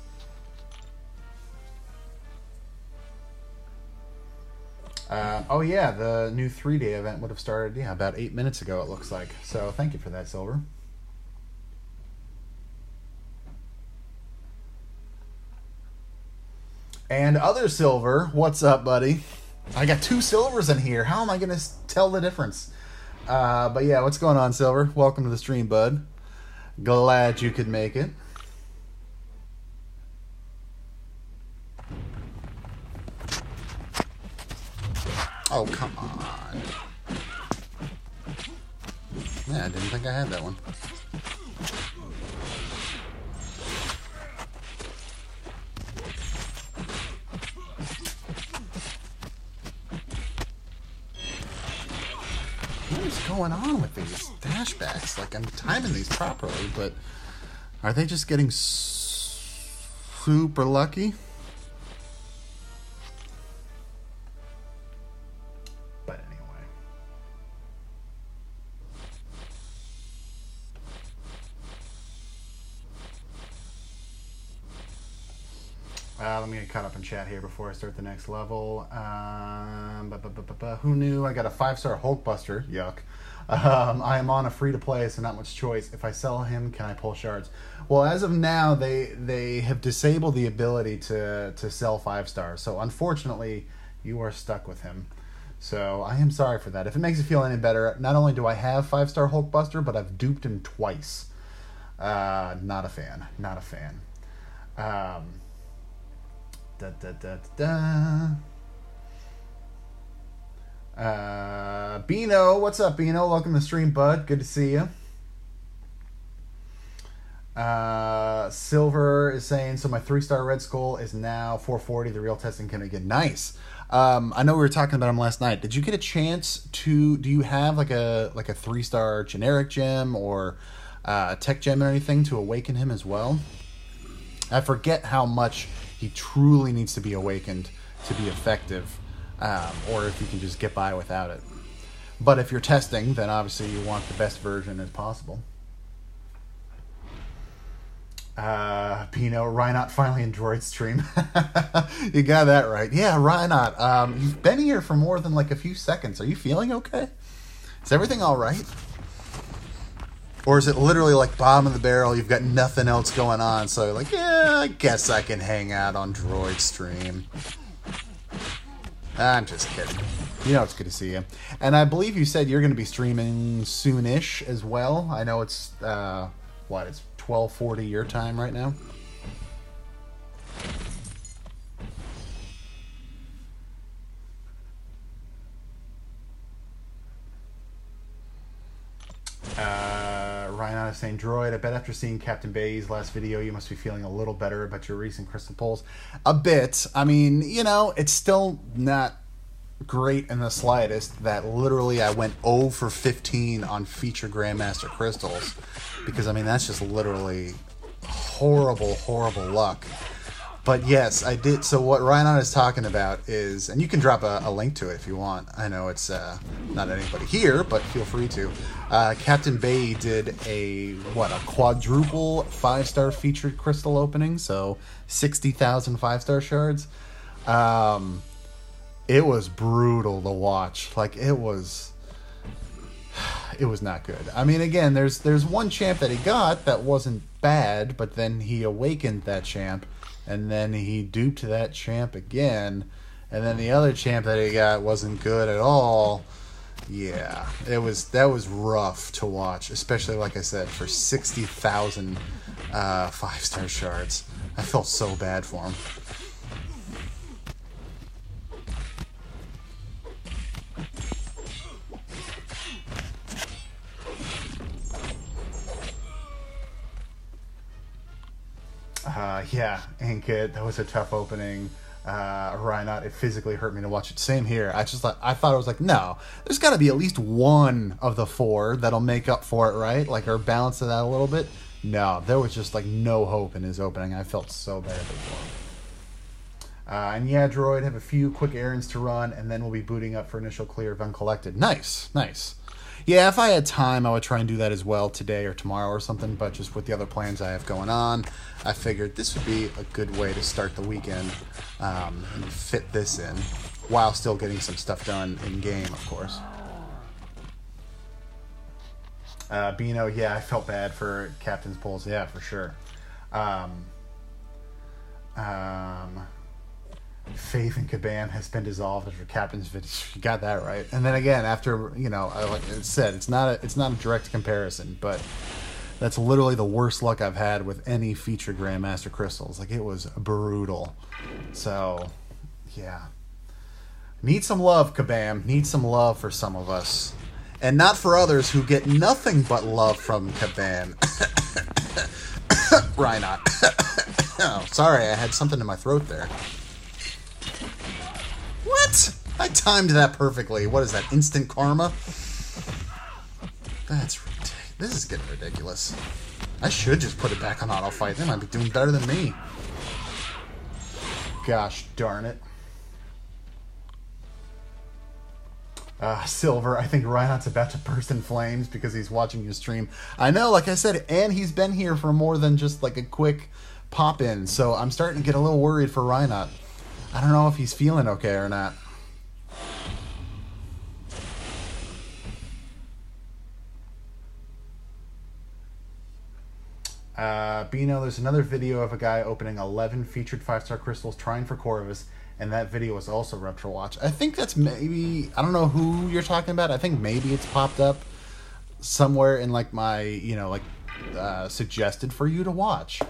Oh yeah, the new 3-day event would have started, yeah, about 8 minutes ago, it looks like. So thank you for that, Silver. And other Silver, what's up, buddy? I got 2 Silvers in here. How am I going to tell the difference? But yeah, what's going on, Silver? Welcome to the stream, bud. Glad you could make it. Oh, come on. Yeah, I didn't think I had that one. What is going on with these dashbacks? Like, I'm timing these properly, but are they just getting super lucky? But anyway. Let me get caught up in chat here before I start the next level. Who knew? I got a 5-star Hulkbuster. Yuck. I am on a free-to-play, so not much choice. If I sell him, can I pull shards? Well, as of now, they have disabled the ability to sell 5-stars. So unfortunately, you are stuck with him. So I am sorry for that. If it makes you feel any better, not only do I have 5-star Hulkbuster, but I've duped him twice. Not a fan. Not a fan. Bino, what's up, Bino? Welcome to the stream, bud. Good to see you. Silver is saying, so my 3-star Red Skull is now 440. The real testing can again. Nice. I know we were talking about him last night. Did you get a chance to? Do you have like a 3-star generic gem or tech gem or anything to awaken him as well? I forget how much he truly needs to be awakened to be effective, or if you can just get by without it. But if you're testing, then obviously you want the best version as possible. Pino, Reinhardt finally in Droid stream. You got that right. Yeah, Reinhardt, you've been here for more than like a few seconds. Are you feeling okay? Is everything all right? Or is it literally like bottom of the barrel, you've got nothing else going on, so you're like, yeah, I guess I can hang out on Droid stream. I'm just kidding. You know it's good to see you. And I believe you said you're going to be streaming soon-ish as well. I know it's, it's 12:40 your time right now. saying, Droid, I bet after seeing Captain Bay's last video, you must be feeling a little better about your recent crystal pulls. A bit. I mean, you know, it's still not great in the slightest that literally I went 0 for 15 on feature Grandmaster crystals. Because, I mean, that's just literally horrible, horrible luck. But yes, I did. So what Ryan is talking about is, and you can drop a link to it if you want. I know it's not anybody here, but feel free to. Captain Bay did a quadruple 5-star featured crystal opening, so 60,000 5-star shards. It was brutal to watch. Like it was not good. I mean, again, there's one champ that he got that wasn't bad, but then he awakened that champ. And then he duped that champ again. And then the other champ that he got wasn't good at all. Yeah, that was rough to watch. Especially, like I said, for 60,000 5-star shards. I felt so bad for him. Yeah, Inkit, that was a tough opening. Rhinot, it physically hurt me to watch it. Same here. I thought it was like, no, there's got to be at least one of the 4 that'll make up for it, right? Like, or balance it out a little bit. No, there was just like no hope in his opening. I felt so badly for him. And yeah, Droid, have a few quick errands to run, and then we'll be booting up for initial clear of Uncollected. Nice, nice. Yeah, if I had time, I would try and do that as well today or tomorrow or something, but just with the other plans I have going on, I figured this would be a good way to start the weekend and fit this in while still getting some stuff done in-game, of course. Bino, yeah, I felt bad for Captain's pulls. Yeah, for sure. Faith in Cabal has been dissolved after Captain's video. You got that right. And then again, after, you know, like I said, it's not a direct comparison, but that's literally the worst luck I've had with any featured Grandmaster crystals. Like, it was brutal. So, yeah. Need some love, Kabam. Need some love for some of us. And not for others who get nothing but love from Kabam. Rhinot. Oh, sorry, I had something in my throat there. What? I timed that perfectly. What is that, instant karma? That's ridiculous. This is getting ridiculous. I should just put it back on auto fight. They might be doing better than me. Gosh darn it. Silver, I think Rhinot's about to burst in flames because he's watching you stream. I know, like I said, and he's been here for more than just like a quick pop-in, so I'm starting to get a little worried for Rhinot. I don't know if he's feeling okay or not. Bino, there's another video of a guy opening 11 featured 5-star crystals trying for Corvus, and that video was also Retro Watch. I think that's maybe, I don't know who you're talking about. I think maybe it's popped up somewhere in like my, you know, like suggested for you to watch.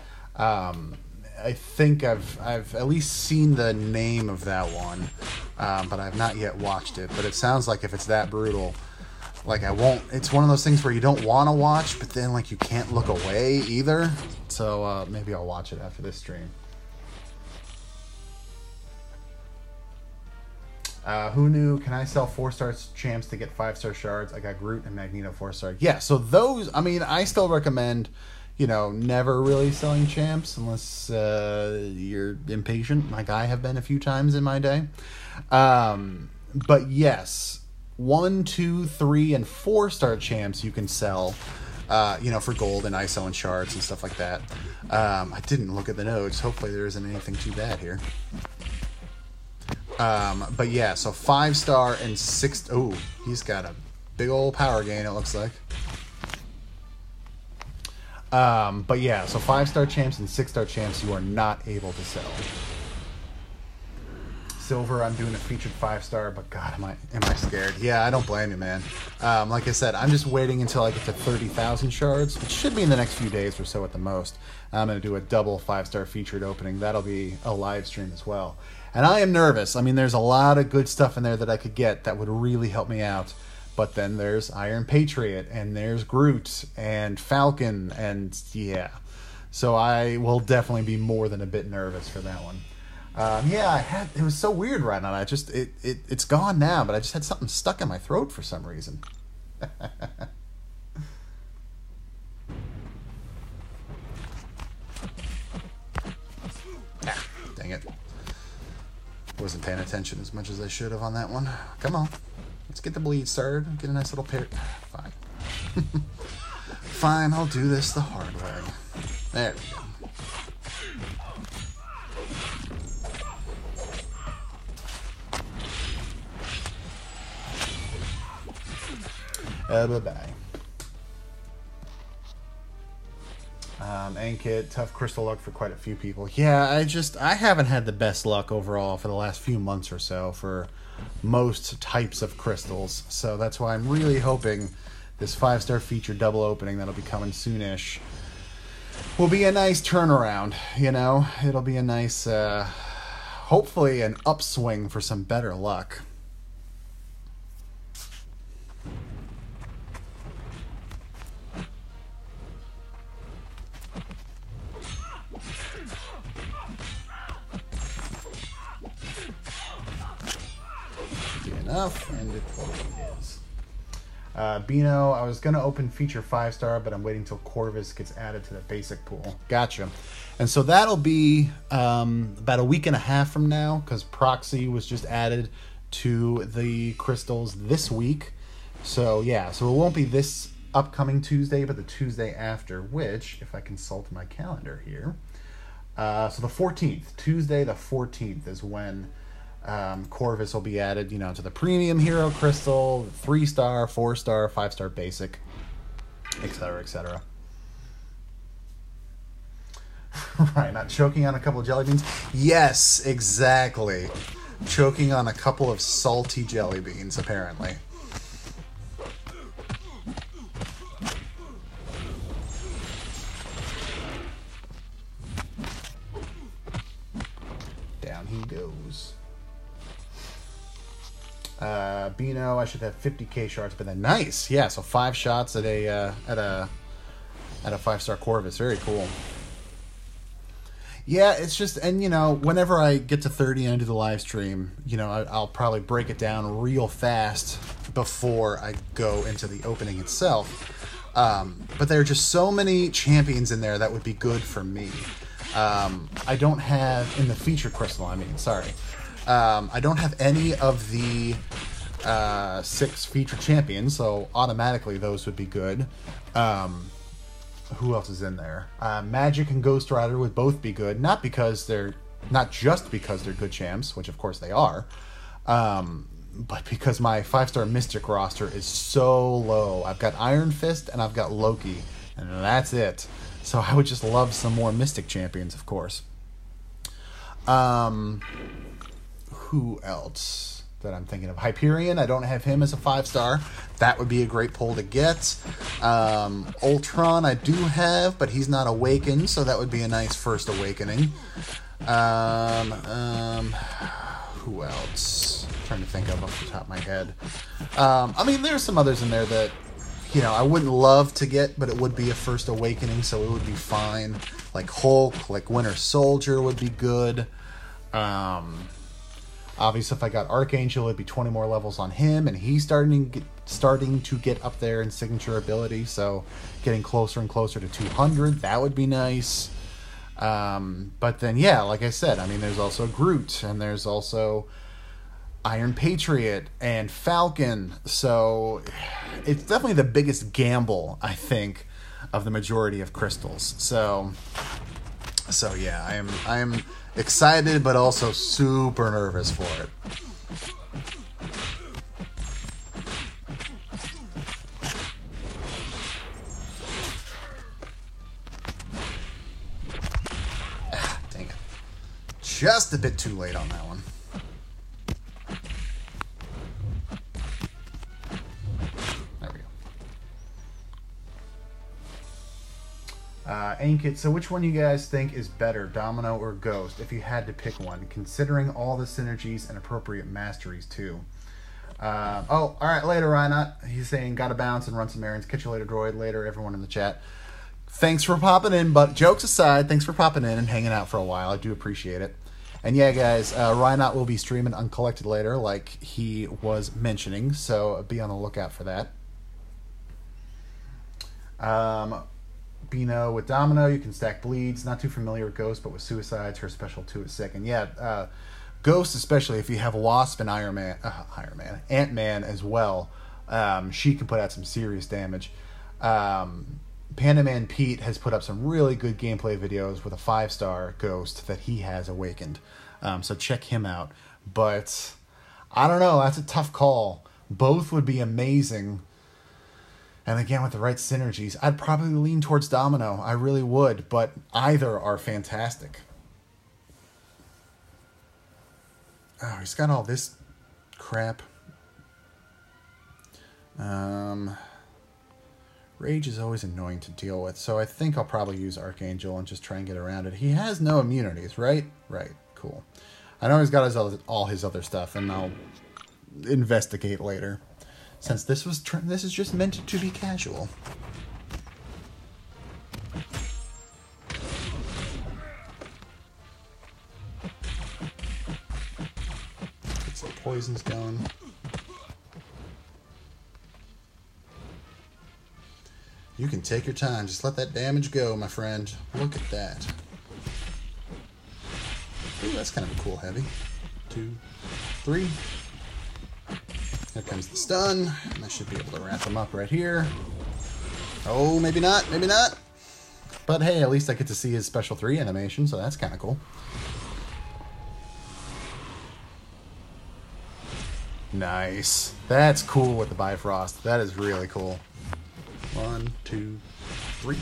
I think I've at least seen the name of that one, but I've not yet watched it. But it sounds like if it's that brutal, like I won't. It's one of those things where you don't want to watch, but then like you can't look away either. So maybe I'll watch it after this stream. Who knew? Can I sell 4-star champs to get 5-star shards? I got Groot and Magneto 4-star. Yeah, so those, I mean, I still recommend, you know, never really selling champs unless you're impatient, like I have been a few times in my day. But yes, 1, 2, 3, and 4-star champs you can sell, you know, for gold and ISO and shards and stuff like that. I didn't look at the notes. Hopefully there isn't anything too bad here. But yeah, so 5-star and 6. Oh, he's got a big old power gain, it looks like. But yeah, so 5-star champs and 6-star champs you are not able to sell. Silver, I'm doing a featured 5-star, but God, am I scared? Yeah, I don't blame you, man. Like I said, I'm just waiting until I get to 30,000 shards, which should be in the next few days or so at the most. I'm going to do a double 5-star featured opening. That'll be a live stream as well. And I am nervous. I mean, there's a lot of good stuff in there that I could get that would really help me out. But then there's Iron Patriot, and there's Groot, and Falcon, and yeah. So I will definitely be more than a bit nervous for that one. Yeah, it was so weird right now. It's gone now, but I just had something stuck in my throat for some reason. Dang it. Wasn't paying attention as much as I should have on that one. Come on. Let's get the bleed started. Get a nice little pair. Fine. Fine, I'll do this the hard way. There we go. Bye-bye. Ankit, tough crystal luck for quite a few people. Yeah, I haven't had the best luck overall for the last few months or so for most types of crystals. So that's why I'm really hoping this 5-star feature double opening that'll be coming soonish will be a nice turnaround, you know? It'll be a nice, hopefully an upswing for some better luck. Enough, and it totally is. Bino, I was going to open feature 5-star, but I'm waiting till Corvus gets added to the basic pool. Gotcha. And so that'll be about a week and a half from now, because Proxy was just added to the crystals this week. So yeah, so it won't be this upcoming Tuesday, but the Tuesday after, which, if I consult my calendar here, so the 14th, Tuesday the 14th is when Corvus will be added, you know, to the premium hero crystal, 3-star, 4-star, 5-star basic, etc., etc. Right, not choking on a couple of jelly beans? Yes, exactly. Choking on a couple of salty jelly beans, apparently. Down he goes. Bino, I should have 50k shards, but then nice, yeah. So 5 shots at a 5-star Corvus, very cool. Yeah, it's just, and you know, whenever I get to 30 and I do the live stream, you know, I'll probably break it down real fast before I go into the opening itself. But there are just so many champions in there that would be good for me. I don't have in the feature crystal. I mean, sorry. I don't have any of the 6 feature champions, so automatically those would be good. Who else is in there? Magic and Ghost Rider would both be good, not just because they're good champs, which of course they are, but because my 5-star Mystic roster is so low. I've got Iron Fist and I've got Loki, and that's it. So I would just love some more Mystic champions, of course. Who else that I'm thinking of? Hyperion, I don't have him as a 5-star. That would be a great pull to get. Ultron I do have, but he's not awakened, so that would be a nice first awakening. Who else? I'm trying to think of off the top of my head. I mean, there's some others in there that, you know, I wouldn't love to get, but it would be a first awakening, so it would be fine. Like Hulk, like Winter Soldier would be good. Obviously, if I got Archangel, it'd be 20 more levels on him, and he's starting to get up there in signature ability, so getting closer and closer to 200, that would be nice. But then, yeah, like I said, I mean, there's also Groot, and there's also Iron Patriot and Falcon, so it's definitely the biggest gamble, I think, of the majority of crystals. So yeah, I am excited, but also super nervous for it. Dang it. Just a bit too late on that one. There we go. Ankit, so which one you guys think is better, Domino or Ghost, if you had to pick one, considering all the synergies and appropriate masteries too? Oh, all right, later, Rhinot. He's saying, gotta bounce and run some errands. Catch you later, droid. Later, everyone in the chat. Thanks for popping in, but jokes aside, thanks for popping in and hanging out for a while. I do appreciate it. And yeah, guys, Rhinot will be streaming Uncollected later, like he was mentioning, so be on the lookout for that. Bino with Domino, you can stack bleeds. Not too familiar with Ghost, but with Suicides, her special 2 is sick. And yeah, Ghost, especially if you have Wasp and Ant-Man as well, she can put out some serious damage. Panda Man Pete has put up some really good gameplay videos with a 5-star Ghost that he has awakened. So check him out. But I don't know, that's a tough call. Both would be amazing. And again, with the right synergies, I'd probably lean towards Domino. I really would, but either are fantastic. Oh, he's got all this crap. Rage is always annoying to deal with, so I think I'll probably use Archangel and just try and get around it. He has no immunities, right? Right, cool. I know he's got all his other stuff, and I'll investigate later. Since this is just meant to be casual. Get some poisons going. You can take your time. Just let that damage go, my friend. Look at that. Ooh, that's kind of a cool heavy. 2, 3. Here comes the stun. And I should be able to wrap him up right here. Oh, maybe not. Maybe not. But hey, at least I get to see his special 3 animation, so that's kind of cool. Nice. That's cool with the Bifrost. That is really cool. 1, 2, 3.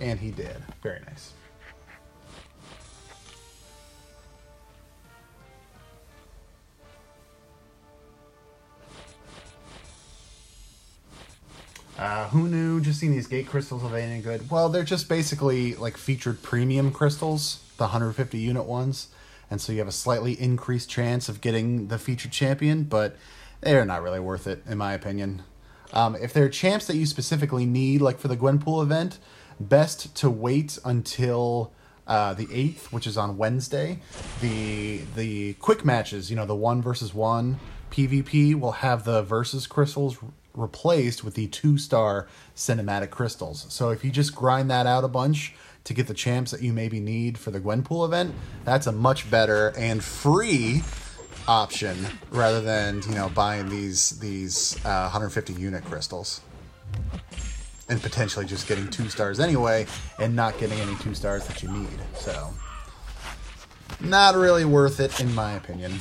And he did. Very nice. Who knew? Just seeing these gate crystals, are they any good? Well, they're just basically like featured premium crystals, the 150 unit ones. And so you have a slightly increased chance of getting the featured champion, but they're not really worth it, in my opinion. If they're champs that you specifically need, like for the Gwenpool event, best to wait until the 8th, which is on Wednesday. The quick matches, you know, the 1 versus 1 PvP will have the versus crystals replaced with the 2-star cinematic crystals. So if you just grind that out a bunch to get the champs that you maybe need for the Gwenpool event, that's a much better and free option rather than, you know, buying these 150 unit crystals and potentially just getting 2 stars anyway and not getting any 2 stars that you need. So not really worth it, in my opinion.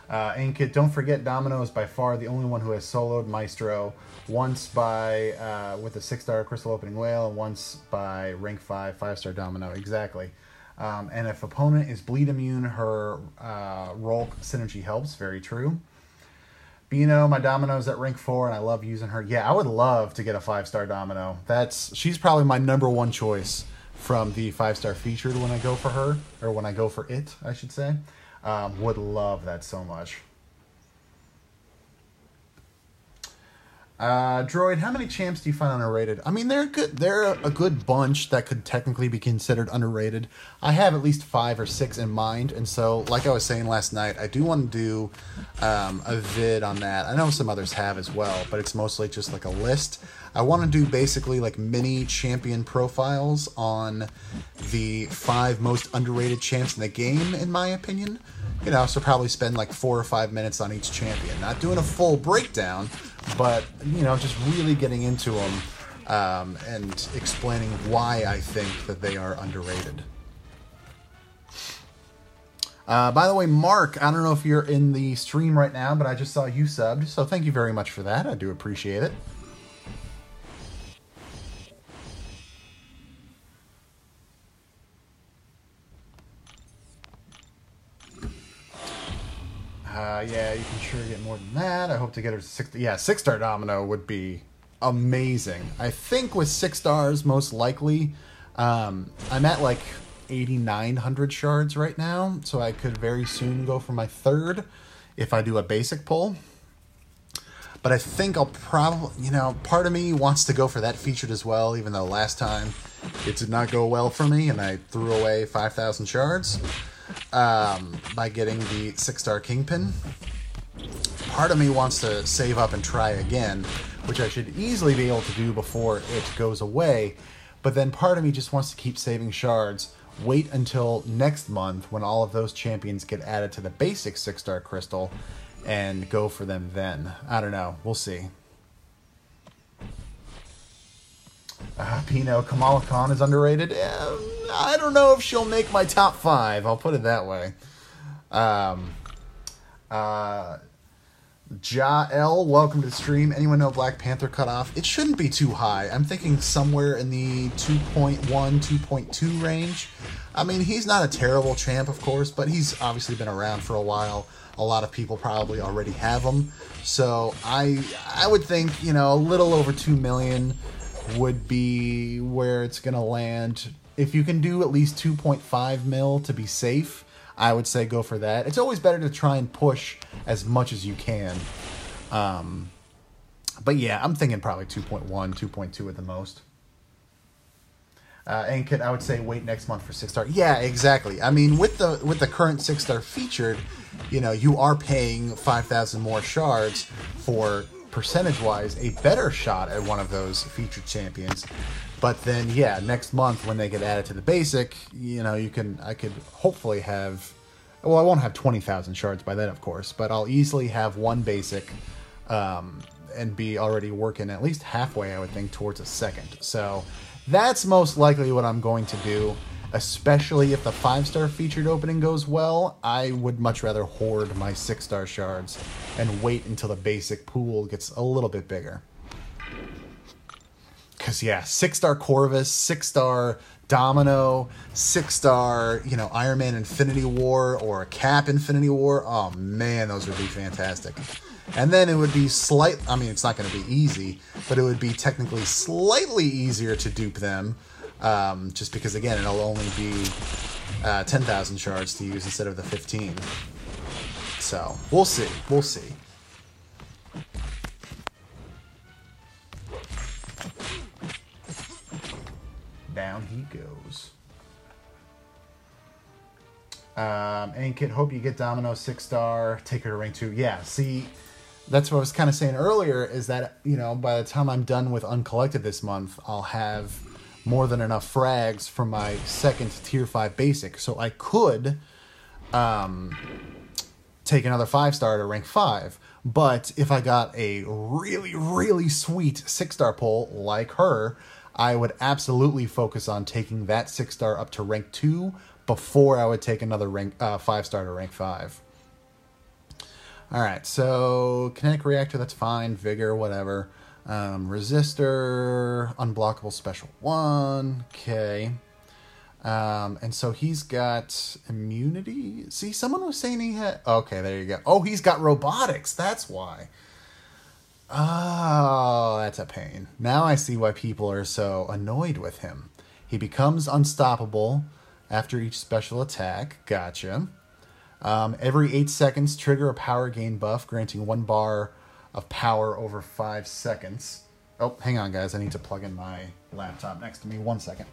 Ankit, don't forget Domino is by far the only one who has soloed Maestro, once by with a 6-star Crystal Opening Whale and once by rank 5, 5-star Domino. Exactly. And if opponent is bleed immune, her roll synergy helps. Very true. Bino, my Domino's at rank 4 and I love using her. Yeah, I would love to get a 5-star Domino. She's probably my #1 choice from the 5-star featured when I go for her, or when I go for it, I should say. Would love that so much. Droid, how many champs do you find underrated? I mean, they're good. They're a good bunch that could technically be considered underrated. I have at least 5 or 6 in mind, and so, like I was saying last night, I do want to do a vid on that. I know some others have as well, but it's mostly just like a list. I want to do basically like mini champion profiles on the 5 most underrated champs in the game, in my opinion. You know, so probably spend like 4 or 5 minutes on each champion. Not doing a full breakdown, but, you know, just really getting into them and explaining why I think that they are underrated. By the way, Mark, I don't know if you're in the stream right now, but I just saw you subbed, so thank you very much for that. I do appreciate it. Yeah, you can sure get more than that. I hope to get her to 6. Yeah, 6-star Domino would be amazing. I think with 6 stars, most likely, I'm at like 8,900 shards right now, so I could very soon go for my third if I do a basic pull. But I think I'll probably, you know, part of me wants to go for that featured as well, even though last time it did not go well for me, and I threw away 5,000 shards by getting the 6-star Kingpin. Part of me wants to save up and try again, which I should easily be able to do before it goes away. But then part of me just wants to keep saving shards, wait until next month when all of those champions get added to the basic 6-star crystal, and go for them then. I don't know. We'll see. Pino, Kamala Khan is underrated. I don't know if she'll make my top 5. I'll put it that way. Jael, welcome to the stream. Anyone know Black Panther cutoff? It shouldn't be too high. I'm thinking somewhere in the 2.1, 2.2 range. I mean, he's not a terrible champ, of course, but he's obviously been around for a while. A lot of people probably already have him. So I would think, you know, a little over 2 million would be where it's going to land. If you can do at least 2.5 mil to be safe, I would say go for that. It's always better to try and push as much as you can. But yeah, I'm thinking probably 2.1, 2.2 at the most. And I would say wait next month for 6-star. Yeah, exactly. I mean, with the current 6-star featured, you know, you are paying 5,000 more shards for, percentage-wise, a better shot at one of those featured champions. But then, yeah, next month when they get added to the basic, you know, I could hopefully have, well, I won't have 20,000 shards by then, of course, but I'll easily have one basic and be already working at least halfway, I would think, towards a second. So that's most likely what I'm going to do, especially if the 5-star featured opening goes well. I would much rather hoard my 6-star shards and wait until the basic pool gets a little bit bigger. Because, yeah, 6-star Corvus, 6-star Domino, 6-star, you know, Iron Man Infinity War or a Cap Infinity War. Oh, man, those would be fantastic. And then it would be I mean, it's not going to be easy, but it would be technically slightly easier to dupe them. Just because, again, it'll only be 10,000 shards to use instead of the 15. So, we'll see. We'll see. Down he goes. Ankit, hope you get Domino 6-star. Take her to rank 2. Yeah, see, that's what I was kind of saying earlier, is that, you know, by the time I'm done with Uncollected this month, I'll have more than enough frags for my second tier 5 basic. So I could take another 5-star to rank 5. But if I got a really, really sweet 6-star pull like her, I would absolutely focus on taking that 6-star up to rank 2 before I would take another 5-star to rank 5. Alright, so kinetic reactor, that's fine. Vigor, whatever. Resistor, unblockable special 1. Okay. And so he's got immunity. See, someone was saying he had... Okay, there you go. Oh, he's got robotics. That's why. Oh, that's a pain. Now I see why people are so annoyed with him. He becomes unstoppable after each special attack. Gotcha. Every 8 seconds, trigger a power gain buff, granting 1 bar of power over 5 seconds. Oh, hang on, guys. I need to plug in my laptop next to me. 1 second.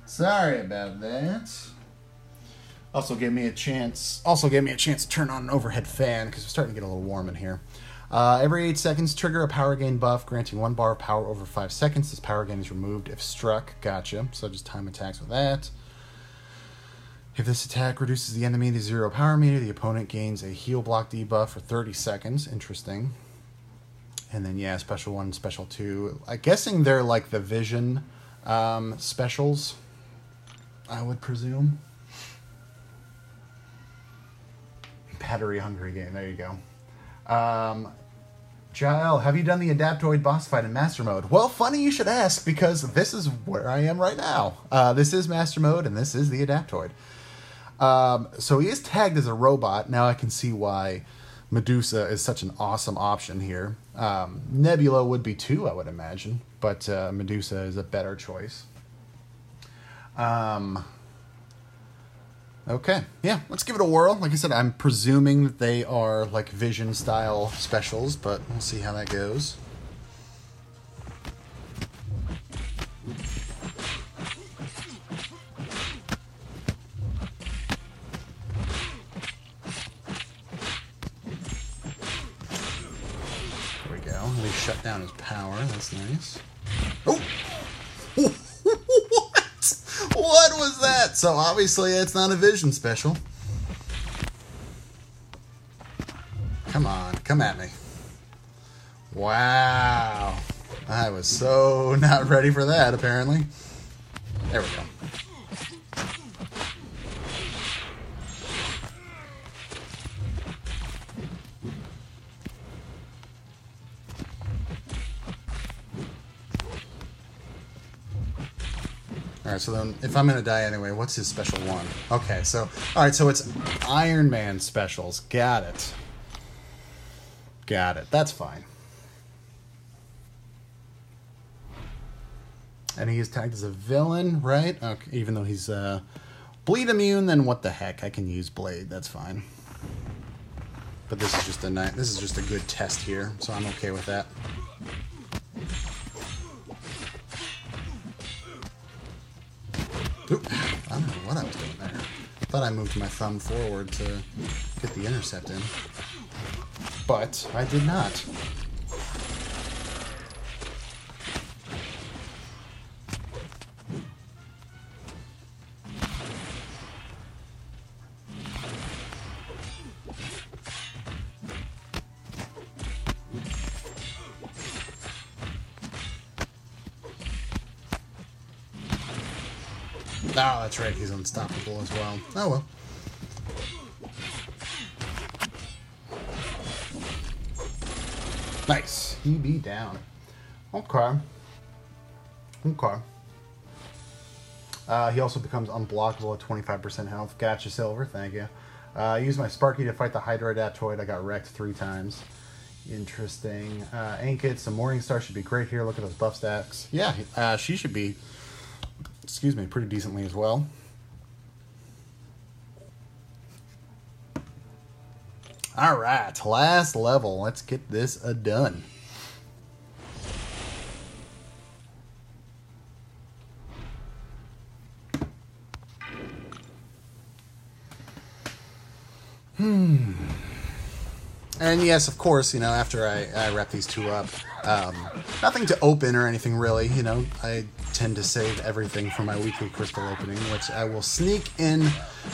Sorry about that. Also gave me a chance to turn on an overhead fan because it's starting to get a little warm in here. Every 8 seconds, trigger a power gain buff, granting 1 bar of power over 5 seconds. This power gain is removed if struck. Gotcha. So just time attacks with that. If this attack reduces the enemy to 0 power meter, the opponent gains a heal block debuff for 30 seconds. Interesting. And then, yeah, special 1, special 2. I'm guessing they're like the vision specials, I would presume. Battery hungry game. There you go. Jael, have you done the Adaptoid boss fight in Master Mode? Well, funny you should ask, because this is where I am right now. This is Master Mode, and this is the Adaptoid. So he is tagged as a robot. Now I can see why Medusa is such an awesome option here. Nebula would be too, I would imagine, but Medusa is a better choice. Okay, yeah, let's give it a whirl. Like I said, I'm presuming that they are like Vision-style specials, but we'll see how that goes. There we go. We shut down his power. That's nice. Oh! What was that? So obviously it's not a Vision special. Come on, come at me. Wow. I was so not ready for that, apparently. There we go. Alright, so then if I'm going to die anyway, what's his special one? Okay, so, alright, so it's Iron Man specials. Got it. Got it. That's fine. And he is tagged as a villain, right? Okay, even though he's bleed immune, then what the heck? I can use Blade. That's fine. But this is just a good test here, so I'm okay with that. Oop, I don't know what I was doing there. I thought I moved my thumb forward to get the intercept in. But I did not. Oh, that's right, he's unstoppable as well. Oh well. Nice. He be down. Okay. Okay. He also becomes unblockable at 25% health. Gotcha, Silver. Thank you. I used my Sparky to fight the Hydra Adaptoid. I got wrecked 3 times. Interesting. Ankit, some Morningstar should be great here. Look at those buff stacks. Yeah, she should be... Excuse me, pretty decently as well. All right, last level. Let's get this done. And yes, of course, you know, after I wrap these two up, nothing to open or anything really, you know. I tend to save everything for my weekly crystal opening, which I will sneak in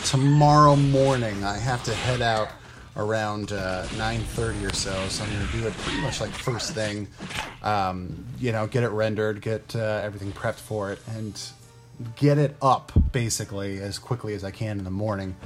tomorrow morning. I have to head out around 9:30 or so I'm going to do it pretty much like first thing. You know, get it rendered, get everything prepped for it, and get it up, basically, as quickly as I can in the morning.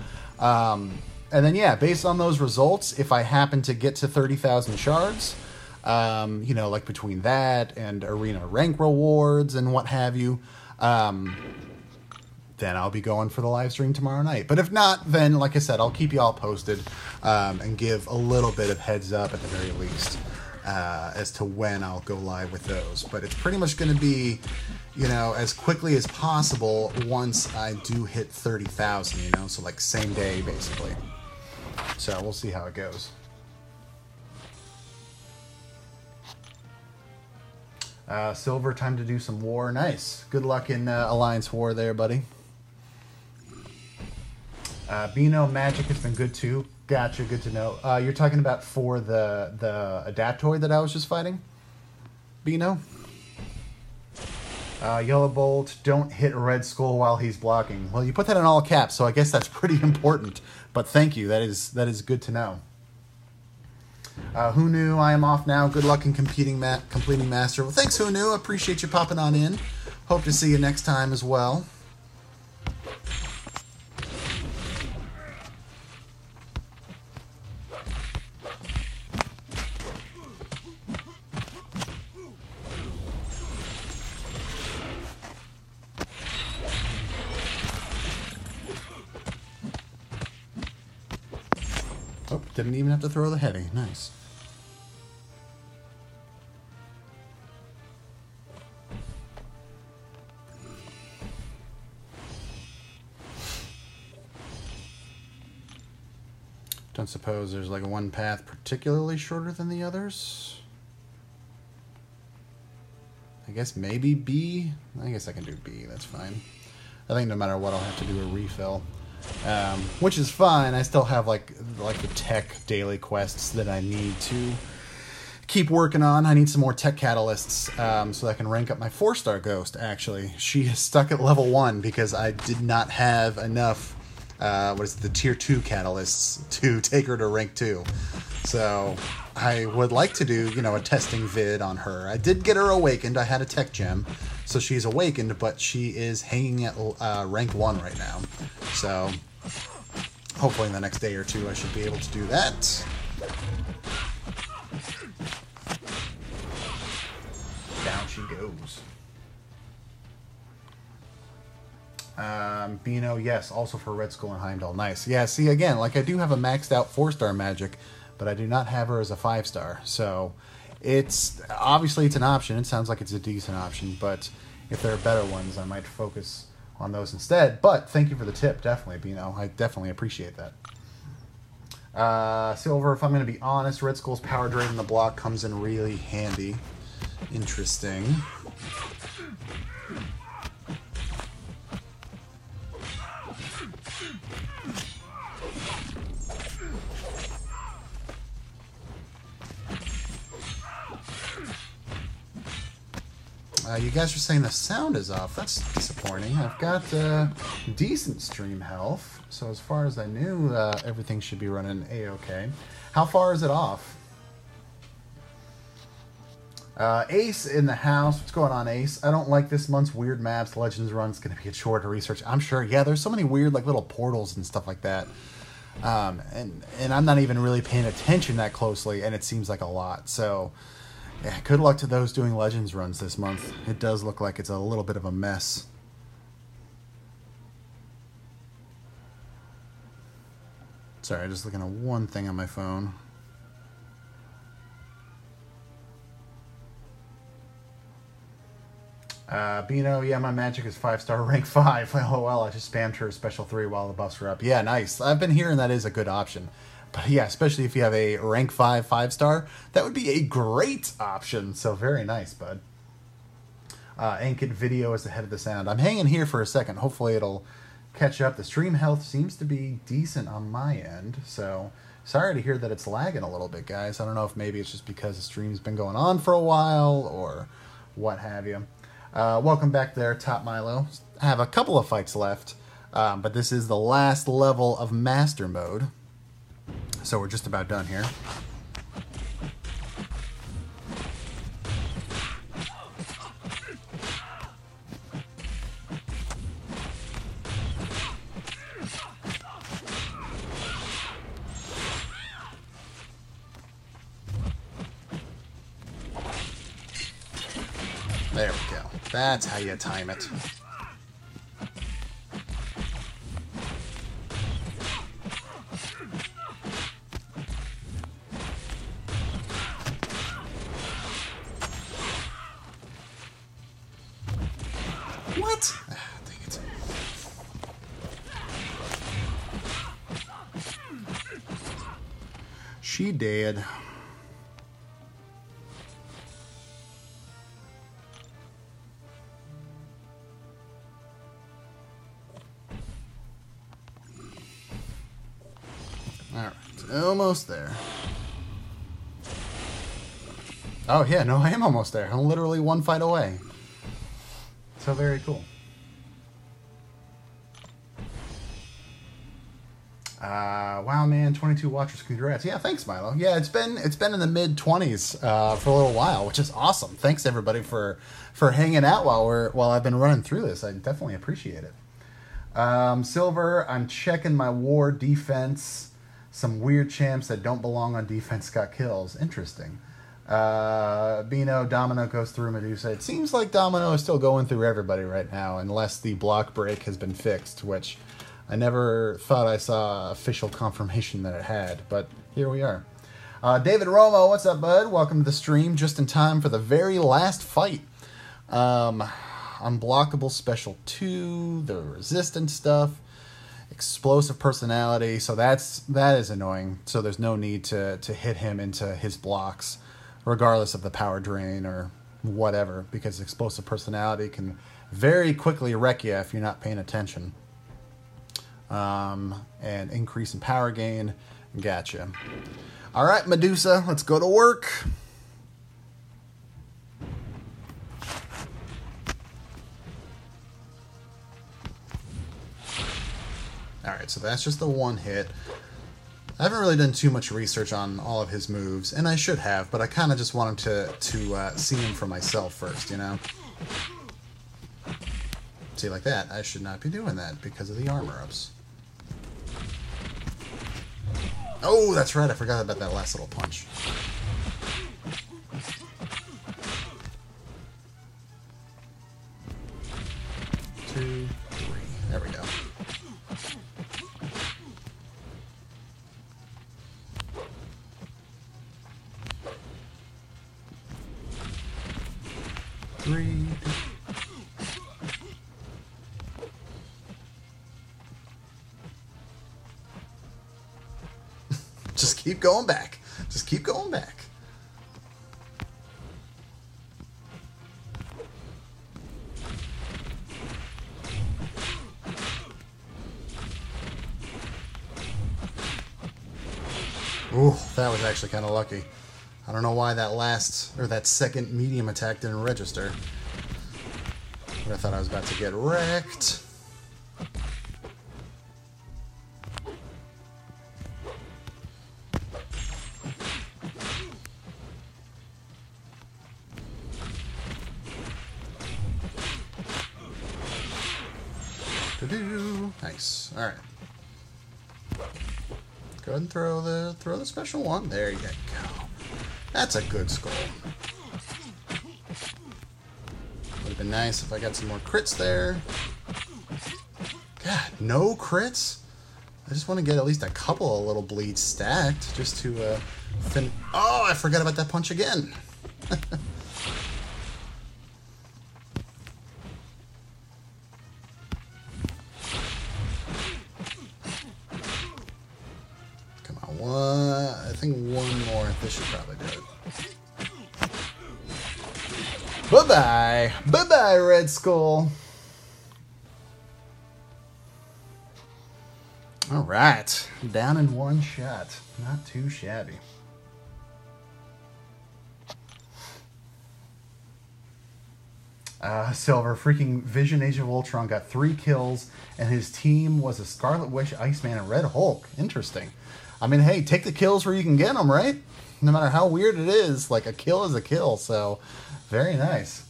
And then, yeah, based on those results, if I happen to get to 30,000 shards, you know, like between that and arena rank rewards and what have you, then I'll be going for the live stream tomorrow night. But if not, then, like I said, I'll keep you all posted and give a little bit of heads up at the very least as to when I'll go live with those. But it's pretty much going to be, you know, as quickly as possible once I do hit 30,000, you know, so like same day, basically. So we'll see how it goes. Silver, time to do some war. Nice. Good luck in Alliance War there, buddy. Beano, Magic has been good too. Gotcha, good to know. You're talking about for the Adaptoid that I was just fighting? Beano? Yellow Bolt, don't hit Red Skull while he's blocking. Well, you put that in all caps, so I guess that's pretty important. But thank you, that is good to know. Who knew? I am off now. Good luck in completing Master. Well, thanks, Who knew? Appreciate you popping on in. Hope to see you next time as well. Didn't even have to throw the heavy. Nice. Don't suppose there's like one path particularly shorter than the others. I guess maybe B. I guess I can do B. That's fine. I think no matter what, I'll have to do a refill, which is fine. I still have like the tech daily quests that I need to keep working on. I need some more tech catalysts so I can rank up my 4-star ghost. Actually, she is stuck at level 1 because I did not have enough. The tier 2 catalysts to take her to rank 2. So I would like to do, a testing vid on her. I did get her awakened. I had a tech gem, so she's awakened, but she is hanging at rank 1 right now. So hopefully in the next day or two I should be able to do that. Down she goes. Beano, yes, also for Red Skull and Heimdall. Nice. Yeah, see, again, like I do have a maxed out 4-star magic, but I do not have her as a 5-star. So it's obviously it's an option. It sounds like it's a decent option, but if there are better ones, I might focus on those instead. But thank you for the tip, definitely, Beano. I definitely appreciate that. Silver, if I'm going to be honest, Red Skull's power drain in the block comes in really handy. Interesting. You guys are saying the sound is off. That's disappointing. I've got decent stream health, so as far as I knew, everything should be running A-okay. How far is it off? Ace in the house. What's going on, Ace? I don't like this month's weird maps. Legends run's going to be a chore to research. I'm sure. Yeah, there's so many weird like little portals and stuff like that. And I'm not even really paying attention that closely, and it seems like a lot. So yeah, good luck to those doing Legends runs this month. It does look like it's a little bit of a mess. Sorry, just looking at one thing on my phone. Beano, yeah, my magic is 5-star rank 5. LOL, I just spammed her special 3 while the buffs were up. Yeah, nice. I've been hearing that is a good option. But yeah, especially if you have a rank 5 5-star, that would be a great option. So very nice, bud. Ankit video is ahead of the sound. I'm hanging here for a second. Hopefully it'll catch up. The stream health seems to be decent on my end. So sorry to hear that it's lagging a little bit, guys. I don't know if maybe it's just because the stream's been going on for a while or what have you. Welcome back there, Top Milo. I have a couple of fights left, but this is the last level of Master Mode. So we're just about done here. There we go. That's how you time it. What? Ah, dang it. She did. Alright, almost there. Oh yeah, no, I am almost there. I'm literally one fight away. So very cool. Wow, man, 22 watchers, congrats. Yeah, thanks, Milo. Yeah, it's been in the mid-20s for a little while, which is awesome. Thanks everybody for hanging out while I've been running through this. I definitely appreciate it. Silver, I'm checking my war defense. Some weird champs that don't belong on defense got kills. Interesting. Beano, Domino goes through Medusa. It seems like Domino is still going through everybody right now, unless the block break has been fixed, which I never thought I saw official confirmation that it had, but here we are. David Romo, what's up, bud? Welcome to the stream, just in time for the very last fight. Unblockable Special 2, the resistance stuff, explosive personality, so that is annoying. So there's no need to hit him into his blocks, regardless of the power drain or whatever, because explosive personality can very quickly wreck you if you're not paying attention. And increase in power gain, gotcha. All right, Medusa, let's go to work. All right, so that's just the one hit. I haven't really done too much research on all of his moves, and I should have, but I kind of just want him to see him for myself first, you know? See, like that, I should not be doing that because of the armor-ups. Oh, that's right, I forgot about that last little punch. Two, three, there we go. Three. Just keep going back. Just keep going back. Ooh, that was actually kind of lucky. I don't know why that second medium attack didn't register. But I thought I was about to get wrecked. Nice. All right. Go ahead and throw the special one. There you go. That's a good skull. Would have been nice if I got some more crits there. God, no crits? I just want to get at least a couple of little bleeds stacked just to fin. Oh, I forgot about that punch again. I think one more. This should probably do it. Bye-bye. Bye-bye, Red Skull. All right. Down in one shot. Not too shabby. Silver, freaking Vision Age of Ultron got 3 kills, and his team was a Scarlet Witch, Iceman, and Red Hulk. Interesting. I mean, hey, take the kills where you can get them, right? No matter how weird it is, like, a kill is a kill, so very nice.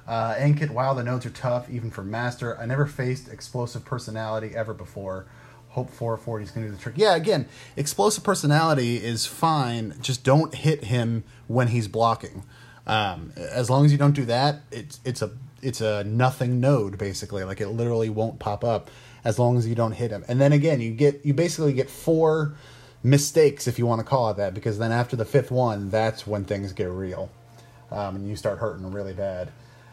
Ankit, wow, the nodes are tough, even for Master. I never faced explosive personality ever before. Hope 440 is going to do the trick. Yeah, again, explosive personality is fine, just don't hit him when he's blocking. As long as you don't do that, it's a nothing node, basically. Like, it literally won't pop up as long as you don't hit him. And then again, you basically get 4 mistakes, if you want to call it that, because then after the 5th one, that's when things get real. And you start hurting really bad.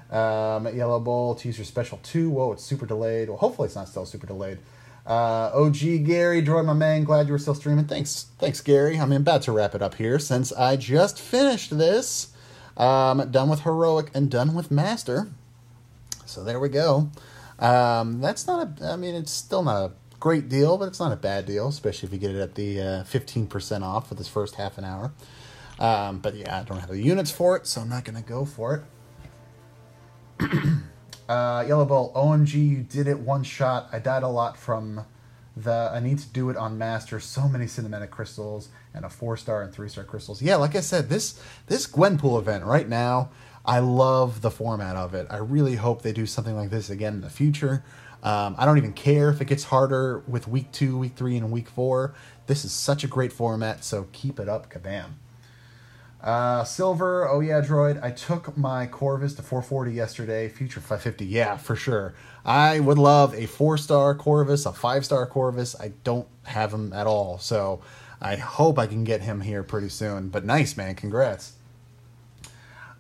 Yellow Bolt, use your special 2. Whoa, it's super delayed. Well, hopefully it's not still super delayed. OG Gary, Droid, my man, glad you were still streaming. Thanks, Gary. I'm about to wrap it up here since I just finished this. Done with Heroic and done with Master. So there we go. That's not I mean, it's still not a great deal, but it's not a bad deal, especially if you get it at the 15% off for this first half an hour. But yeah, I don't have the units for it, so I'm not going to go for it. Yellow Bolt, OMG, you did it one shot. I died a lot from I need to do it on Master. So many cinematic crystals and a 4-star and 3-star crystals. Yeah, like I said, this Gwenpool event right now, I love the format of it. I really hope they do something like this again in the future. I don't even care if it gets harder with week 2, week 3, and week 4. This is such a great format, so keep it up, kabam. Silver, oh yeah, Droid, I took my Corvus to 440 yesterday, future 550, yeah, for sure. I would love a 4-star Corvus, a 5-star Corvus. I don't have them at all, so I hope I can get him here pretty soon. But nice, man. Congrats.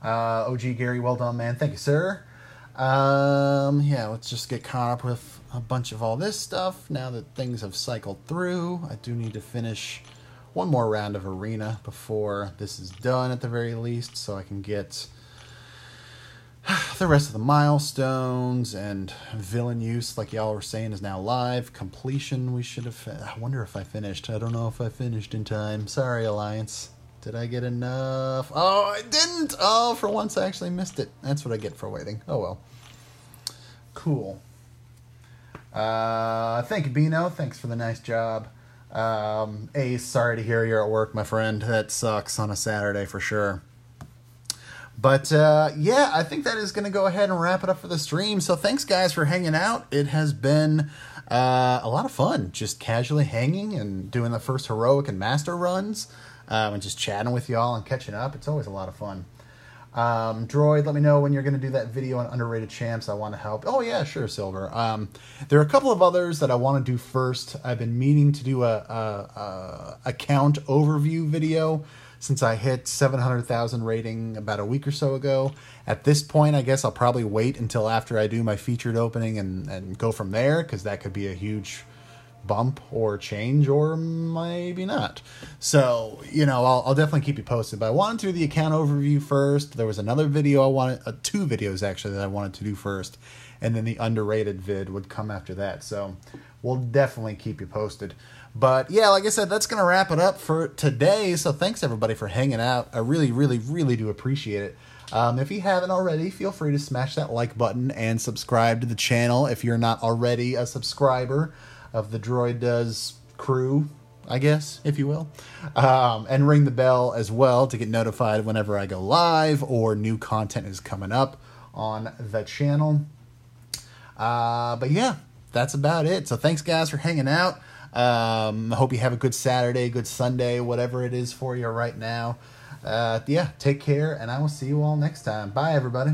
OG Gary, well done, man. Thank you, sir. Yeah, let's just get caught up with a bunch of all this stuff now that things have cycled through. I do need to finish one more round of arena before this is done at the very least, so I can get the rest of the milestones, and villain use, like y'all were saying, is now live. Completion, we should have... I wonder if I finished. I don't know if I finished in time. Sorry, Alliance. Did I get enough? Oh, I didn't! Oh, for once I actually missed it. That's what I get for waiting. Oh, well. Cool. Thank you, Bino. Thanks for the nice job. Ace, sorry to hear you're at work, my friend. That sucks on a Saturday for sure. But, yeah, I think that is going to go ahead and wrap it up for the stream. So thanks, guys, for hanging out. It has been a lot of fun just casually hanging and doing the first heroic and master runs. And just chatting with y'all and catching up. It's always a lot of fun. Droid, let me know when you're going to do that video on underrated champs. I want to help. Oh, yeah, sure, Silver. There are a couple of others that I want to do first. I've been meaning to do a account overview video since I hit 700,000 rating about a week or so ago. At this point, I guess I'll probably wait until after I do my featured opening and go from there, because that could be a huge bump or change, or maybe not. So, you know, I'll definitely keep you posted. But I wanted to do the account overview first. There was another video I wanted, two videos actually, that I wanted to do first, and then the underrated vid would come after that. So we'll definitely keep you posted. But yeah, like I said, that's going to wrap it up for today. So thanks everybody for hanging out. I really, really, really do appreciate it. If you haven't already, feel free to smash that like button and subscribe to the channel if you're not already a subscriber of the Droid Does crew, I guess, if you will. And ring the bell as well to get notified whenever I go live or new content is coming up on the channel. But yeah, that's about it. So thanks, guys, for hanging out. I hope you have a good Saturday, good Sunday, whatever it is for you right now. Yeah, take care, and I will see you all next time. Bye, everybody.